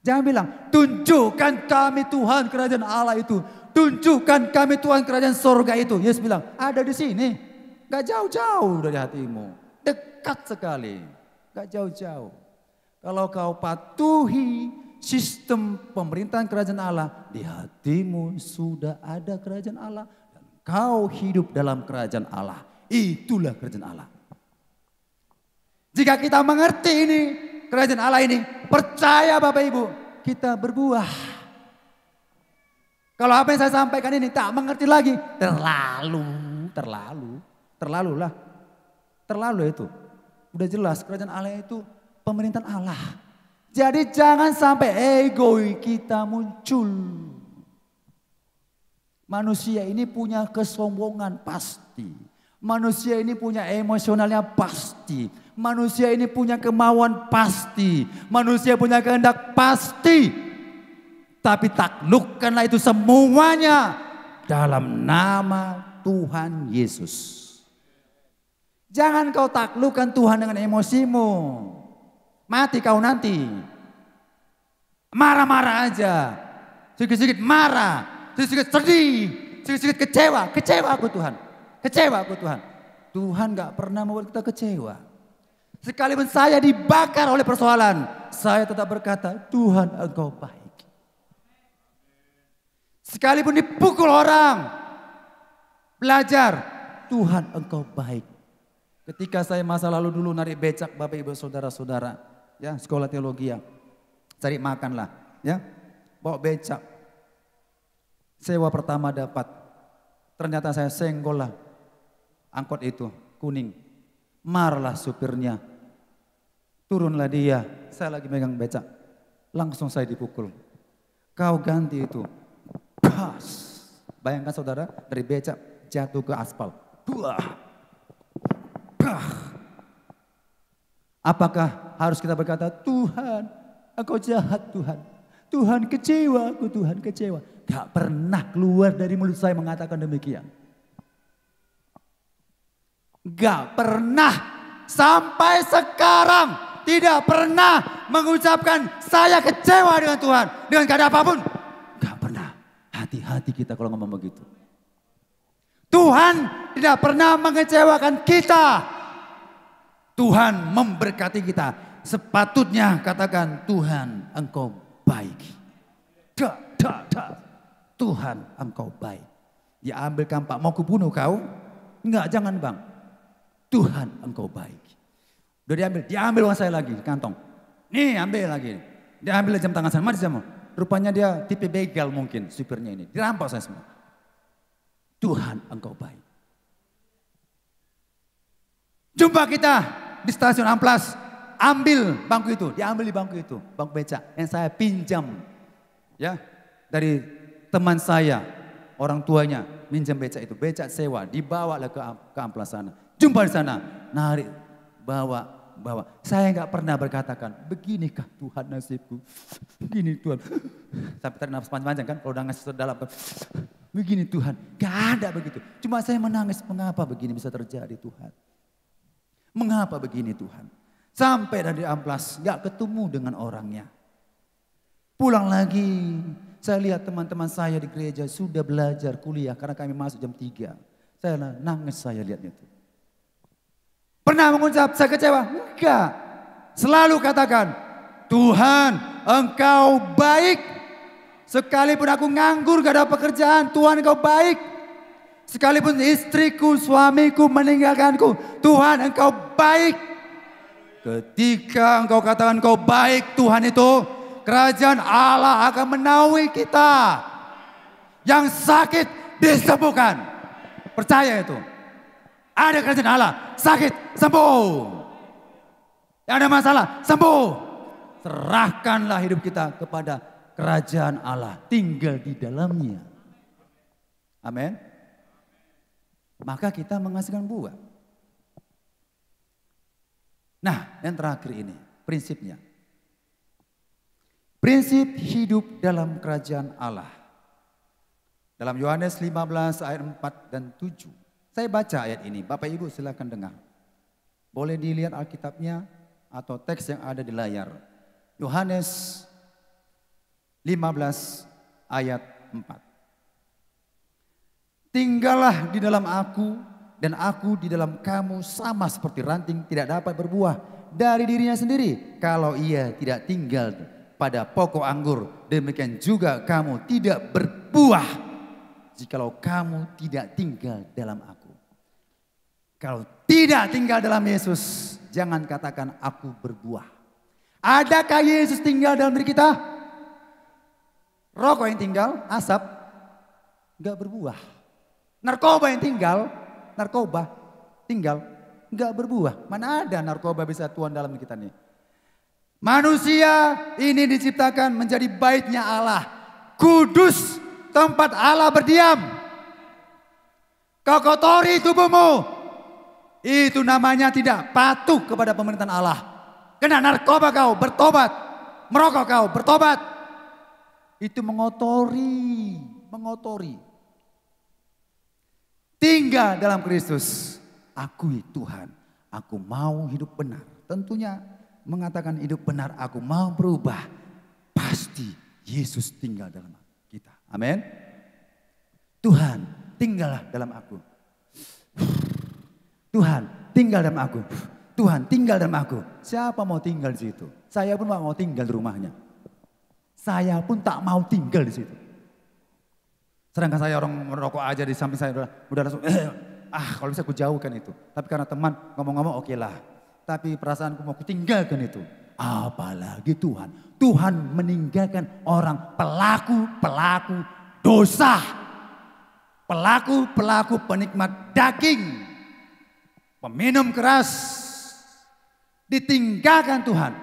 Jangan bilang, tunjukkan kami Tuhan kerajaan Allah itu. Tunjukkan kami Tuhan kerajaan surga itu. Yesus bilang, ada di sini. Gak jauh-jauh dari hatimu. Dekat sekali. Gak jauh-jauh. Kalau kau patuhi sistem pemerintahan kerajaan Allah, di hatimu sudah ada kerajaan Allah. Dan kau hidup dalam kerajaan Allah. Itulah kerajaan Allah. Jika kita mengerti ini, kerajaan Allah ini, percaya Bapak Ibu, kita berbuah. Kalau apa yang saya sampaikan ini tak mengerti lagi, terlalu itu. Udah jelas kerajaan Allah itu pemerintahan Allah. Jadi jangan sampai ego kita muncul. Manusia ini punya kesombongan pasti. Manusia ini punya emosionalnya pasti. Manusia ini punya kemauan pasti. Manusia punya kehendak pasti. Tapi taklukkanlah itu semuanya dalam nama Tuhan Yesus. Jangan kau taklukkan Tuhan dengan emosimu. Mati kau nanti. Marah-marah aja. Sedikit-sedikit marah. Sedikit-sedikit sedih. Sedikit-sedikit kecewa. Kecewa aku Tuhan. Kecewa aku Tuhan. Tuhan gak pernah membuat kita kecewa. Sekalipun saya dibakar oleh persoalan, saya tetap berkata, Tuhan Engkau baik. Sekalipun dipukul orang, belajar, Tuhan Engkau baik. Ketika saya masa lalu dulu narik becak, Bapak Ibu Saudara-saudara, ya sekolah teologi ya, cari makan lah, ya bawa becak. Sewa pertama dapat, ternyata saya senggol lah angkot itu kuning, marahlah supirnya, turunlah dia, saya lagi megang becak, langsung saya dipukul. Kau ganti itu. Pas. Bayangkan saudara, dari becak jatuh ke aspal. Apakah harus kita berkata, Tuhan, Engkau jahat Tuhan. Tuhan kecewa aku, Tuhan kecewa. Gak pernah keluar dari mulut saya mengatakan demikian. Gak pernah sampai sekarang tidak pernah mengucapkan saya kecewa dengan Tuhan. Dengan keadaan apapun. Hati-hati kita kalau ngomong begitu. Tuhan tidak pernah mengecewakan kita. Tuhan memberkati kita. Sepatutnya katakan Tuhan Engkau baik. Tuhan Engkau baik. Ya ambil kampak mau kubunuh kau? Enggak, jangan bang. Tuhan Engkau baik. Udah diambil uang saya lagi di kantong. Nih ambil lagi. Diambil jam tangan saya. Mari jamu. Rupanya dia tipe begal mungkin supirnya ini. Dirampas saya semua. Tuhan Engkau baik. Jumpa kita di stasiun Amplas. Ambil bangku itu. Diambil di bangku itu. Bangku becak yang saya pinjam. Ya, dari teman saya. Orang tuanya minjam becak itu. Becak sewa. Dibawa ke Amplas sana. Jumpa di sana. Narik. Bawa. Saya nggak pernah berkatakan, beginikah Tuhan nasibku? Begini Tuhan. Sampai tarik nafas panjang-panjang kan, kalau udah ngasih dalam. begini Tuhan. Gak ada begitu. Cuma saya menangis, mengapa begini bisa terjadi Tuhan? Mengapa begini Tuhan? Sampai dari amplas, gak ketemu dengan orangnya. Pulang lagi, saya lihat teman-teman saya di gereja sudah belajar kuliah karena kami masuk jam 3. Saya nangis saya lihatnya itu. Pernah mengucap saya kecewa? Enggak. Selalu katakan, Tuhan Engkau baik. Sekalipun aku nganggur gak ada pekerjaan, Tuhan Engkau baik. Sekalipun istriku, suamiku meninggalkanku, Tuhan Engkau baik. Ketika engkau katakan engkau baik Tuhan itu, kerajaan Allah akan menaungi kita. Yang sakit disembuhkan. Percaya itu. Ada kerajaan Allah, sakit, sembuh. Ada masalah, sembuh. Serahkanlah hidup kita kepada kerajaan Allah. Tinggal di dalamnya. Amin. Maka kita menghasilkan buah. Nah, yang terakhir ini, prinsipnya. Prinsip hidup dalam kerajaan Allah. Dalam Yohanes 15 ayat 4 dan 7. Saya baca ayat ini, Bapak Ibu silakan dengar. Boleh dilihat Alkitabnya atau teks yang ada di layar. Yohanes 15 ayat 4. Tinggallah di dalam aku dan aku di dalam kamu sama seperti ranting tidak dapat berbuah dari dirinya sendiri kalau ia tidak tinggal pada pokok anggur. Demikian juga kamu tidak berbuah jikalau kamu tidak tinggal dalam aku. Kalau tidak tinggal dalam Yesus, jangan katakan aku berbuah. Adakah Yesus tinggal dalam diri kita? Rokok yang tinggal, asap, enggak berbuah. Narkoba yang tinggal, enggak berbuah. Mana ada narkoba bisa tuan dalam kita nih. Manusia ini diciptakan menjadi baitnya Allah. Kudus, tempat Allah berdiam. Kau kotori tubuhmu. Itu namanya tidak patuh kepada pemerintahan Allah. Kena narkoba kau bertobat. Merokok kau bertobat. Itu mengotori. Tinggal dalam Kristus. Akui Tuhan, aku mau hidup benar. Tentunya mengatakan hidup benar, aku mau berubah. Pasti Yesus tinggal dalam kita. Amin. Tuhan, tinggallah dalam aku. Tuhan, tinggal dalam aku. Tuhan, tinggal dalam aku. Siapa mau tinggal di situ? Saya pun tak mau tinggal di rumahnya. Saya pun tak mau tinggal di situ. Sedangkan saya orang merokok aja di samping saya udah langsung kalau bisa aku jauhkan itu. Tapi karena teman ngomong-ngomong oke lah. Tapi perasaanku mau aku tinggalkan itu. Apalagi Tuhan. Tuhan meninggalkan orang pelaku dosa. Pelaku penikmat daging. Peminum keras. Ditinggalkan Tuhan.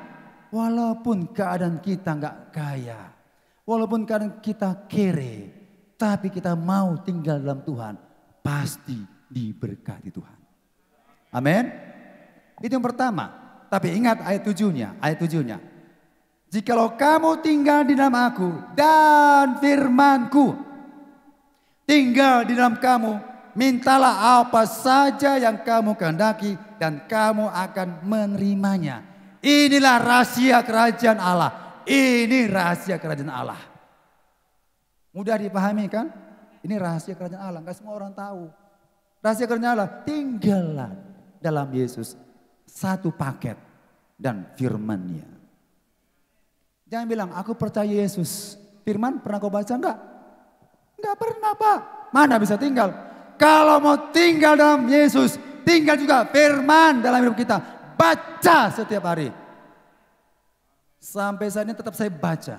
Walaupun keadaan kita nggak kaya. Walaupun keadaan kita kere. Tapi kita mau tinggal dalam Tuhan. Pasti diberkati Tuhan. Amin. Itu yang pertama. Tapi ingat ayat 7-nya. Jikalau kamu tinggal di dalam aku dan firmanku tinggal di dalam kamu, mintalah apa saja yang kamu kehendaki dan kamu akan menerimanya. Inilah rahasia kerajaan Allah. Ini rahasia kerajaan Allah. Mudah dipahami kan? Ini rahasia kerajaan Allah. Enggak semua orang tahu. Rahasia kerajaan Allah, tinggallah dalam Yesus. Satu paket dan firman-Nya. Jangan bilang, aku percaya Yesus. Firman pernah kau baca enggak? Enggak pernah Pak. Mana bisa tinggal? Kalau mau tinggal dalam Yesus, tinggal juga firman dalam hidup kita. Baca setiap hari. Sampai saat ini tetap saya baca.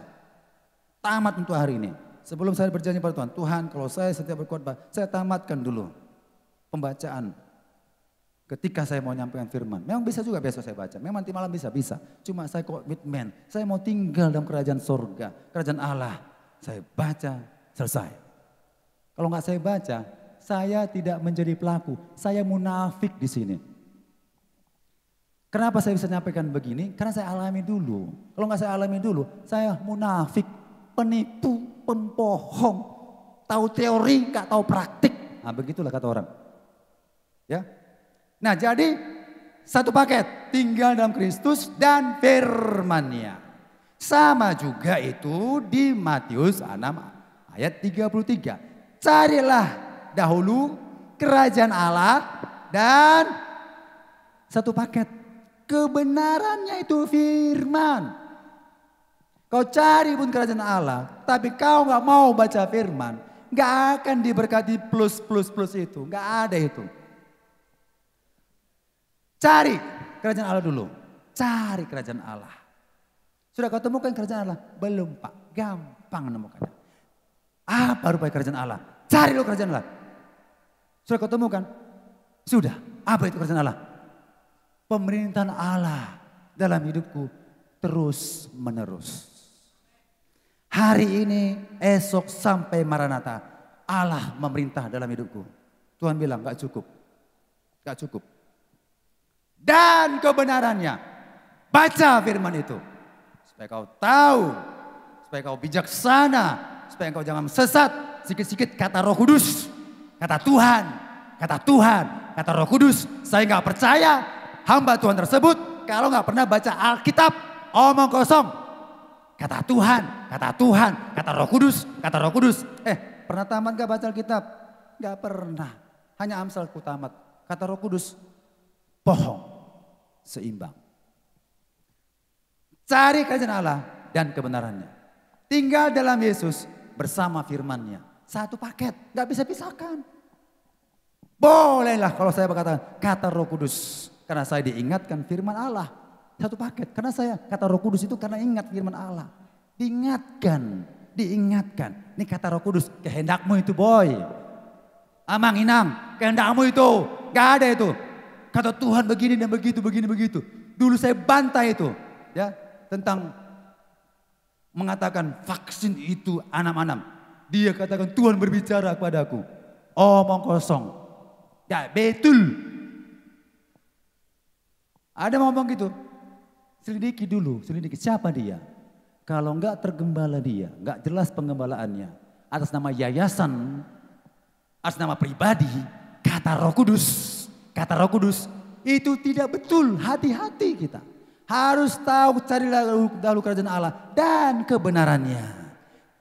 Tamat untuk hari ini. Sebelum saya berjanji pada Tuhan, Tuhan kalau saya setiap berkhotbah, saya tamatkan dulu pembacaan. Ketika saya mau nyampaikan firman, memang bisa juga besok saya baca, memang nanti malam bisa. Cuma saya komitmen, saya mau tinggal dalam kerajaan surga, kerajaan Allah. Saya baca, selesai. Kalau nggak saya baca, saya tidak menjadi pelaku, saya munafik di sini. Kenapa saya bisa nyampaikan begini? Karena saya alami dulu. Kalau nggak saya alami dulu, saya munafik, penipu, pembohong. tahu teori, nggak tahu praktik. Nah, begitulah kata orang. Ya. Nah, jadi satu paket, tinggal dalam Kristus dan firman-Nya. Sama juga itu di Matius 6 ayat 33. Carilah dahulu kerajaan Allah dan satu paket, kebenarannya itu firman. Kau cari pun kerajaan Allah, tapi kau nggak mau baca firman, nggak akan diberkati plus itu, nggak ada itu. Cari kerajaan Allah dulu, cari kerajaan Allah. Sudah kau temukan kerajaan Allah? Belum Pak, gampang menemukannya. Apa rupanya kerajaan Allah? Cari lo kerajaan Allah. Sudah kau temukan? Sudah, apa itu kerajaan Allah? Pemerintahan Allah dalam hidupku terus menerus. Hari ini, esok sampai Maranatha, Allah memerintah dalam hidupku. Tuhan bilang gak cukup. Gak cukup. Dan kebenarannya, baca firman itu. Supaya kau tahu, supaya kau bijaksana, supaya kau jangan sesat. Sikit-sikit kata Roh Kudus, kata Tuhan, kata Roh Kudus. Saya gak percaya hamba Tuhan tersebut kalau gak pernah baca Alkitab, omong kosong. Kata Tuhan, kata Roh Kudus. Pernah tamat gak baca Alkitab? Gak pernah. Hanya Amsalku tamat. Kata Roh Kudus, bohong, seimbang. Cari kerajaan Allah dan kebenarannya. Tinggal dalam Yesus bersama firman-Nya. Satu paket, gak bisa pisahkan. Bolehlah kalau saya berkata, kata Roh Kudus. Karena saya diingatkan firman Allah. Satu paket, karena saya kata Roh Kudus itu karena ingat firman Allah. Diingatkan. Ini kata Roh Kudus, kehendakmu itu boy. Amang inang, kehendakmu itu. Gak ada itu. Kata Tuhan begini dan begitu. Dulu saya bantah itu. Ya, tentang mengatakan vaksin itu anam-anam. Dia katakan Tuhan berbicara kepadaku. Omong kosong. Ya betul. Ada ngomong gitu. Selidiki dulu, siapa dia. Kalau enggak tergembala dia, enggak jelas penggembalaannya. Atas nama yayasan, atas nama pribadi, kata Roh Kudus, itu tidak betul. Hati-hati kita. Harus tahu, carilah dahulu kerajaan Allah dan kebenarannya.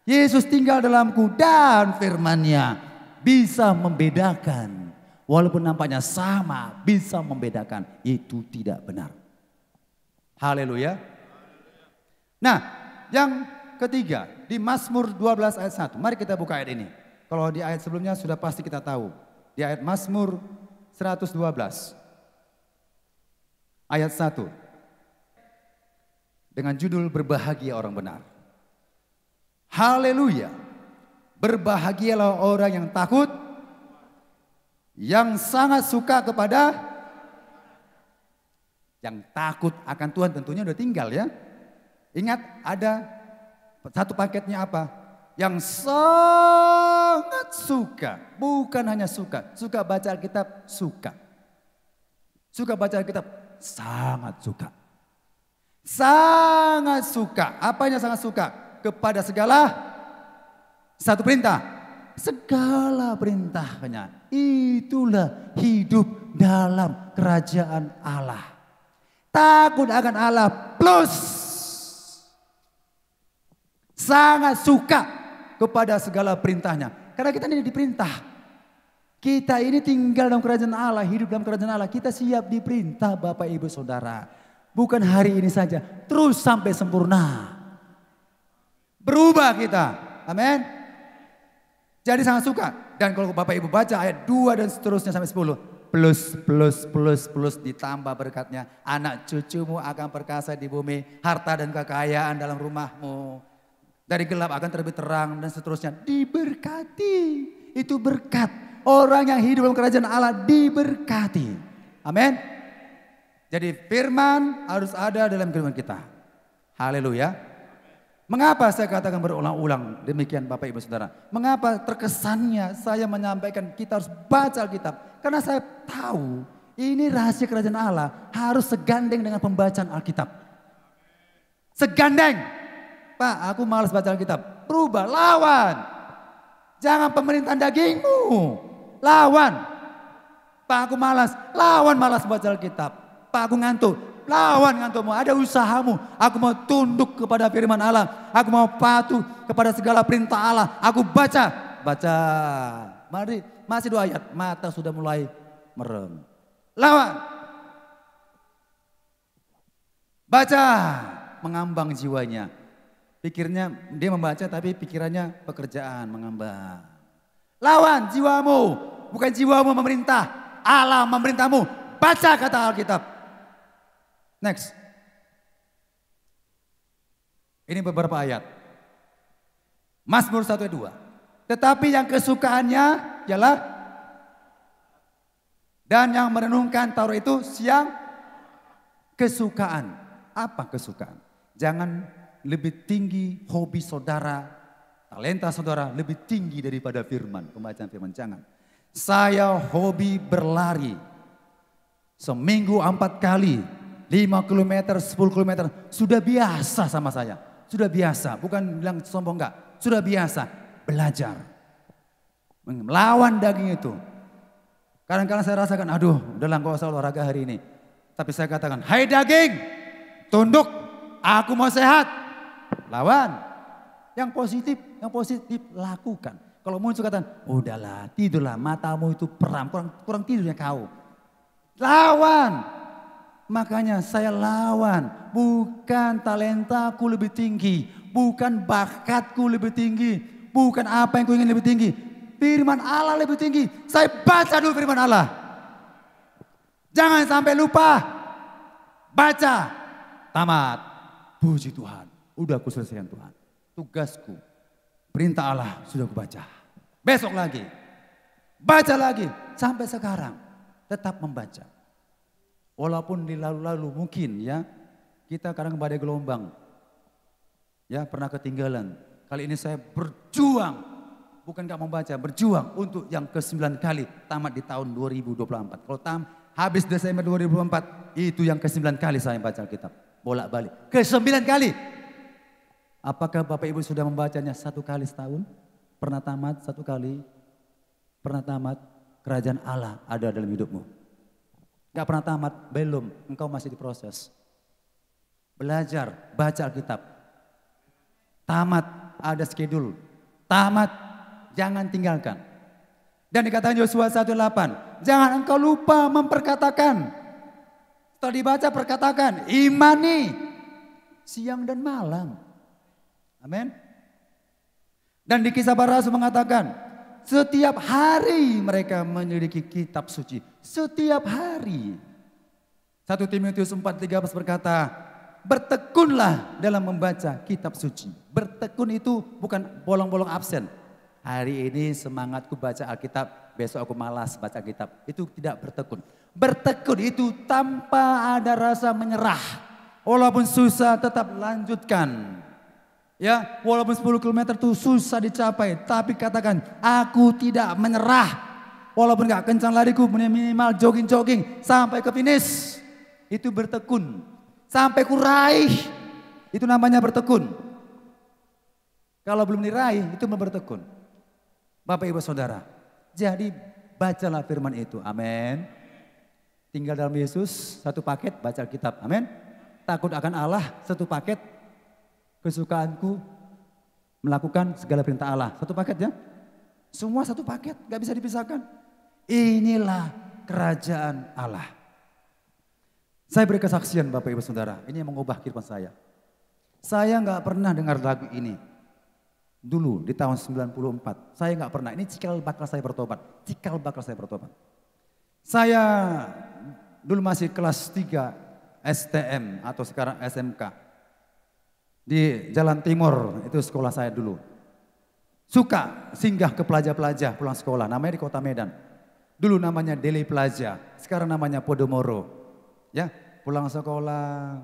Yesus tinggal dalamku dan firman-Nya bisa membedakan. Walaupun nampaknya sama, bisa membedakan. Itu tidak benar. Haleluya. Nah, yang ketiga di Mazmur 12 ayat 1. Mari kita buka ayat ini. Kalau di ayat sebelumnya sudah pasti kita tahu. Di ayat Mazmur 112 ayat 1. Dengan judul berbahagia orang benar. Haleluya. Berbahagialah orang yang takut, yang sangat suka kepada. Yang takut akan Tuhan tentunya udah tinggal ya. Ingat ada satu paketnya apa? Yang sangat suka. Bukan hanya suka. Suka baca Alkitab, suka. Suka baca Alkitab, sangat suka. Sangat suka. Apanya sangat suka? Kepada segala satu perintah. Segala perintahnya. Itulah hidup dalam kerajaan Allah. Takut akan Allah plus sangat suka kepada segala perintahnya. Karena kita ini diperintah. Kita ini tinggal dalam kerajaan Allah, hidup dalam kerajaan Allah. Kita siap diperintah Bapak Ibu Saudara. Bukan hari ini saja, terus sampai sempurna. Berubah kita. Amin. Jadi sangat suka. Dan kalau Bapak Ibu baca ayat 2 dan seterusnya sampai 10. Plus ditambah berkatnya. Anak cucumu akan perkasa di bumi. Harta dan kekayaan dalam rumahmu. Dari gelap akan terbit terang dan seterusnya. Diberkati. Itu berkat. Orang yang hidup dalam kerajaan Allah diberkati. Amin. Jadi firman harus ada dalam kehidupan kita. Haleluya. Mengapa saya katakan berulang-ulang demikian Bapak Ibu Saudara? Mengapa terkesannya saya menyampaikan kita harus baca Alkitab? Karena saya tahu ini rahasia kerajaan Allah harus segandeng dengan pembacaan Alkitab. Segandeng. Pak, aku malas baca Alkitab. Berubah, lawan. Jangan pemerintahan dagingmu. Lawan. Pak aku malas. Lawan malas baca Alkitab. Pak aku ngantuk. Lawan ngantukmu. Ada usahamu. Aku mau tunduk kepada firman Allah. Aku mau patuh kepada segala perintah Allah. Aku baca. Baca. Mari. Masih 2 ayat. Mata sudah mulai merem. Lawan. Baca. Mengambang jiwanya. Pikirnya dia membaca tapi pikirannya pekerjaan mengambang. Lawan jiwamu. Bukan jiwamu memerintah. Allah memerintahmu. Baca kata Alkitab. Next. Ini beberapa ayat. Mazmur 1 ayat 2. Tetapi yang kesukaannya ialah dan yang merenungkan Taurat itu siang kesukaan. Apa kesukaan? Jangan lebih tinggi hobi saudara, talenta saudara lebih tinggi daripada firman, pembacaan firman. Jangan. Saya hobi berlari. Seminggu 4 kali, 5 km, 10 km. Sudah biasa sama saya. Sudah biasa, bukan bilang sombong enggak. Sudah biasa, belajar. Melawan daging itu. Kadang-kadang saya rasakan, aduh udahlah gak usah olahraga hari ini. Tapi saya katakan, hai daging, tunduk, aku mau sehat. Lawan. Yang positif lakukan. Kalau muncul kata, udahlah tidurlah matamu itu peram, kurang tidurnya kau. Lawan. Makanya saya lawan. Bukan talentaku lebih tinggi. Bukan bakatku lebih tinggi. Bukan apa yang ku ingin lebih tinggi. Firman Allah lebih tinggi. Saya baca dulu firman Allah. Jangan sampai lupa. Baca. Tamat. Puji Tuhan. Udah aku selesaikan Tuhan. Tugasku. Perintah Allah sudah aku baca. Besok lagi. Baca lagi. Sampai sekarang. Tetap membaca. Walaupun di lalu-lalu mungkin ya. Kita kadang badai gelombang. Ya pernah ketinggalan. Kali ini saya berjuang. Bukan gak membaca. Berjuang untuk yang ke-9 kali. Tamat di tahun 2024. Kalau habis Desember 2024. Itu yang ke-9 kali saya baca Alkitab. Bolak-balik. Ke-9 kali. Apakah Bapak Ibu sudah membacanya 1 kali setahun? Pernah tamat 1 kali? Pernah tamat? Kerajaan Allah ada dalam hidupmu. Gak pernah tamat? Belum. Engkau masih diproses. Belajar, baca Alkitab. Tamat, ada schedule. Tamat, jangan tinggalkan. Dan dikatakan Yosua 1:8. Jangan engkau lupa memperkatakan. Setelah dibaca perkatakan. Imani. Siang dan malam. Amin. Dan di Kisah Para Rasul mengatakan, setiap hari mereka menyelidiki kitab suci. Setiap hari. 1 Timotius 4:13 berkata, bertekunlah dalam membaca kitab suci. Bertekun itu bukan bolong-bolong absen. Hari ini semangatku baca Alkitab, besok aku malas baca kitab. Itu tidak bertekun. Bertekun itu tanpa ada rasa menyerah. Walaupun susah tetap lanjutkan. Ya, walaupun 10 km itu susah dicapai, tapi katakan, aku tidak menyerah. Walaupun gak kencang lariku, minimal jogging-jogging sampai ke finish. Itu bertekun. Sampai ku raih, itu namanya bertekun. Kalau belum diraih, itu bertekun. Bapak Ibu Saudara, jadi bacalah firman itu, amin. Tinggal dalam Yesus, 1 paket baca Alkitab, amin. Takut akan Allah, 1 paket. Kesukaanku melakukan segala perintah Allah. 1 paket ya. Semua 1 paket, gak bisa dipisahkan. Inilah kerajaan Allah. Saya beri kesaksian Bapak Ibu Saudara. Ini yang mengubah kehidupan saya. Saya gak pernah dengar lagu ini. Dulu di tahun 94. Saya gak pernah. Ini cikal bakal saya bertobat. Cikal bakal saya bertobat. Saya dulu masih kelas 3 STM atau sekarang SMK. Di Jalan Timur, itu sekolah saya dulu. Suka singgah ke Plaza-Plaza pulang sekolah, namanya di Kota Medan. Dulu namanya Deli Plaza, sekarang namanya Podomoro. Ya, pulang sekolah,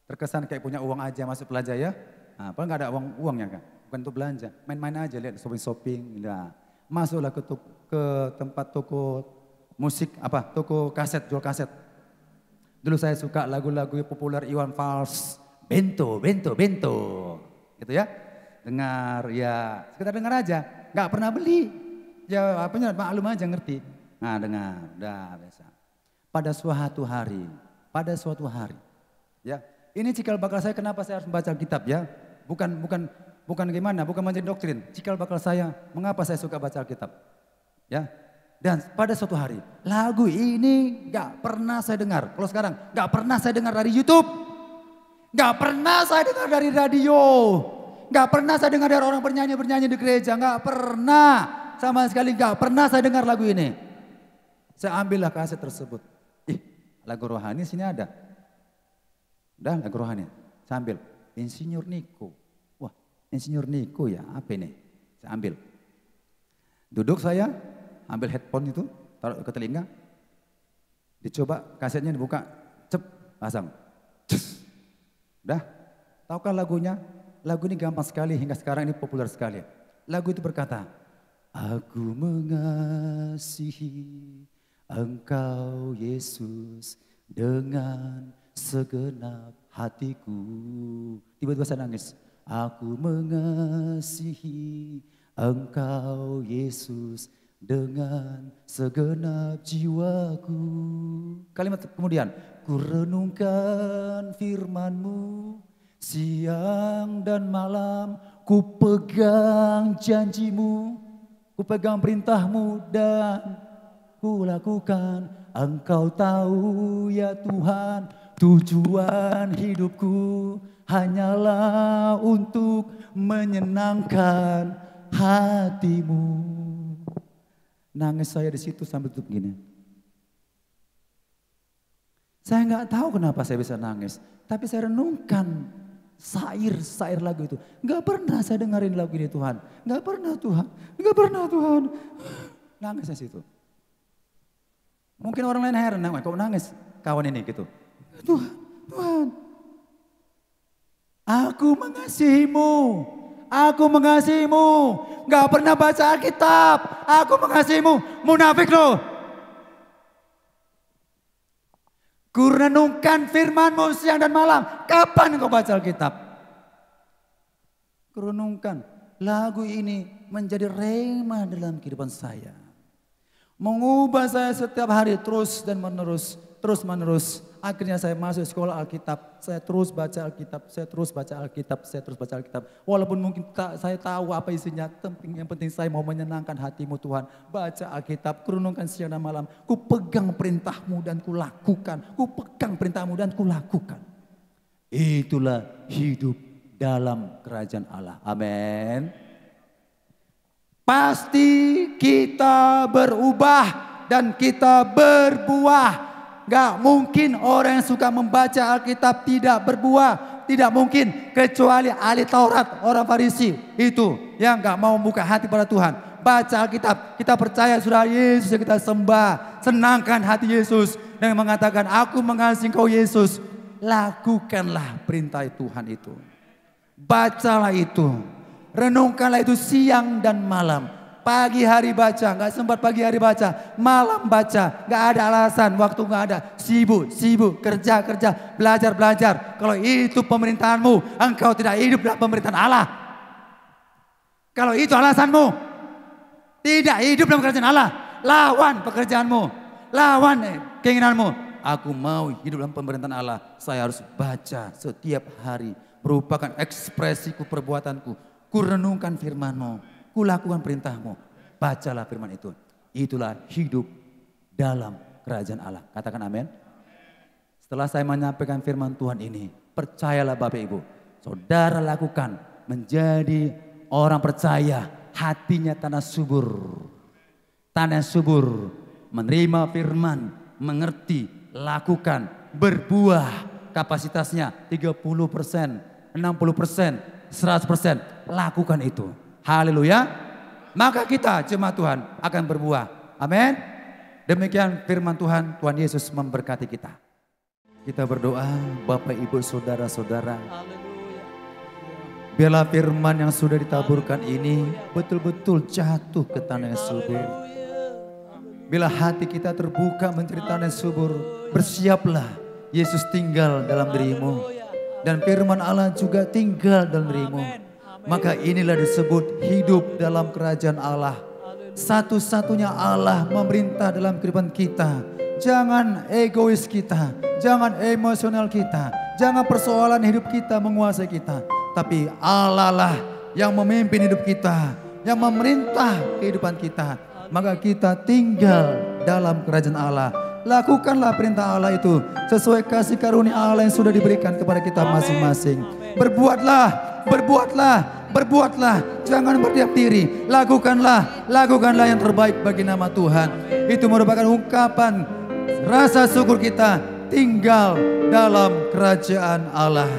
terkesan kayak punya uang aja masuk Plaza ya. Nah, padahal gak ada uangnya kan, bukan untuk belanja. Main-main aja, lihat shopping-shopping. Nah, masuklah ke tempat toko musik, toko kaset, jual kaset. Dulu saya suka lagu-lagu populer Iwan Fals. Bento. Gitu ya. Dengar ya, sekedar dengar aja. nggak pernah beli. Ya apanya maklum aja ngerti. Nah dengar, dah biasa. Pada suatu hari, ya. Ini cikal bakal saya kenapa saya harus membaca Alkitab ya. Bukan gimana, bukan menjadi doktrin. Cikal bakal saya, mengapa saya suka baca Alkitab. Ya. Dan pada suatu hari, lagu ini gak pernah saya dengar. Kalau sekarang, gak pernah saya dengar dari YouTube. Gak pernah saya dengar dari radio. Gak pernah saya dengar dari orang bernyanyi di gereja. Gak pernah, sama sekali gak pernah saya dengar lagu ini. Saya ambillah kaset tersebut. Lagu rohani sini ada. Udah lagu rohani, saya ambil. Insinyur Niko. Wah, Insinyur Niko ya, apa ini? Saya ambil. Duduk saya, ambil headphone itu, taruh ke telinga. Dicoba kasetnya dibuka, cep, pasang. Cus. Udah, tahukah lagunya? Lagu ini gampang sekali, hingga sekarang ini populer sekali. Lagu itu berkata, aku mengasihi Engkau Yesus dengan segenap hatiku. Tiba-tiba saya nangis. Aku mengasihi Engkau Yesus dengan segenap jiwaku. Kalimat kemudian, ku renungkan firman-Mu siang dan malam, ku pegang janji-Mu, ku pegang perintah-Mu dan ku lakukan. Engkau tahu ya Tuhan, tujuan hidupku hanyalah untuk menyenangkan hati-Mu. Nangis saya di situ sambil tutup gini. Saya nggak tahu kenapa saya bisa nangis, tapi saya renungkan sair lagu itu. Nggak pernah saya dengerin lagu ini Tuhan, nggak pernah Tuhan, nggak pernah Tuhan. Nangis di situ. Mungkin orang lain heran, kok nangis kawan ini gitu. Tuhan, aku mengasihi-Mu, aku mengasihi-Mu. Gak pernah baca Alkitab, aku mengasihi-Mu. Munafik loh. Ku renungkan firman-Mu siang dan malam. Kapan kau baca Alkitab? Ku renungkan. Lagu ini menjadi rema dalam kehidupan saya. Mengubah saya setiap hari terus menerus. Akhirnya saya masuk sekolah Alkitab. Saya terus baca Alkitab. Walaupun mungkin saya tahu apa isinya. Yang penting saya mau menyenangkan hati-Mu Tuhan. Baca Alkitab, renungkan siang dan malam. Ku pegang perintah-Mu dan ku lakukan. Itulah hidup dalam kerajaan Allah. Amin. Pasti kita berubah dan kita berbuah. Gak mungkin orang yang suka membaca Alkitab tidak berbuah. Tidak mungkin kecuali ahli Taurat, orang Farisi. Itu yang gak mau buka hati pada Tuhan. Baca Alkitab, kita percaya sudah Yesus yang kita sembah. Senangkan hati Yesus dengan mengatakan aku mengasihi Engkau Yesus. Lakukanlah perintah Tuhan itu. Bacalah itu. Renungkanlah itu siang dan malam. Pagi hari baca, gak sempat pagi hari baca. Malam baca, gak ada alasan, waktu gak ada. Sibuk, kerja, belajar. Kalau itu pemerintahanmu, engkau tidak hidup dalam pemerintahan Allah. Kalau itu alasanmu, tidak hidup dalam kerajaan Allah. Lawan pekerjaanmu, lawan keinginanmu. Aku mau hidup dalam pemerintahan Allah. Saya harus baca setiap hari. Merupakan ekspresiku, perbuatanku. Ku renungkan firman-Mu, ku lakukan perintah-Mu. Bacalah firman itu. Itulah hidup dalam kerajaan Allah. Katakan amin. Setelah saya menyampaikan firman Tuhan ini, percayalah Bapak Ibu, saudara lakukan menjadi orang percaya, hatinya tanah subur. Tanah subur, menerima firman, mengerti, lakukan, berbuah. Kapasitasnya 30%, 60%, 100%. Lakukan itu. Haleluya. Maka kita jemaat Tuhan akan berbuah. Amin. Demikian firman Tuhan. Tuhan Yesus memberkati kita. Kita berdoa Bapak Ibu Saudara-saudara. Biarlah firman yang sudah ditaburkan ini betul-betul jatuh ke tanah yang subur. Bila hati kita terbuka menjadi tanah yang subur, bersiaplah Yesus tinggal dalam dirimu. Dan firman Allah juga tinggal dalam dirimu. Maka inilah disebut hidup dalam kerajaan Allah. Satu-satunya Allah memerintah dalam kehidupan kita. Jangan egois kita, jangan emosional kita, jangan persoalan hidup kita menguasai kita. Tapi Allah lah yang memimpin hidup kita, yang memerintah kehidupan kita. Maka kita tinggal dalam kerajaan Allah. Lakukanlah perintah Allah itu sesuai kasih karunia Allah yang sudah diberikan kepada kita masing-masing. Berbuatlah, berbuatlah, berbuatlah. Jangan berdiam diri. Lakukanlah yang terbaik bagi nama Tuhan. Itu merupakan ungkapan rasa syukur kita tinggal dalam kerajaan Allah.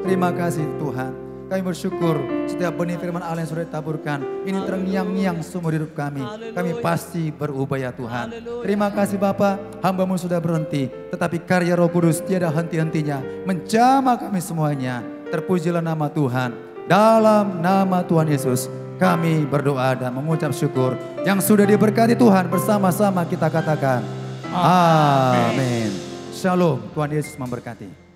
Terima kasih Tuhan. Kami bersyukur setiap benih firman Allah yang sudah ditaburkan. Ini terngiang-ngiang seumur hidup kami. Kami pasti berubah ya Tuhan. Terima kasih Bapa, hamba-Mu sudah berhenti. Tetapi karya Roh Kudus tiada henti-hentinya menjamah kami semuanya. Terpujilah nama Tuhan. Dalam nama Tuhan Yesus kami berdoa dan mengucap syukur. Yang sudah diberkati Tuhan bersama-sama kita katakan. Amin. Shalom. Tuhan Yesus memberkati.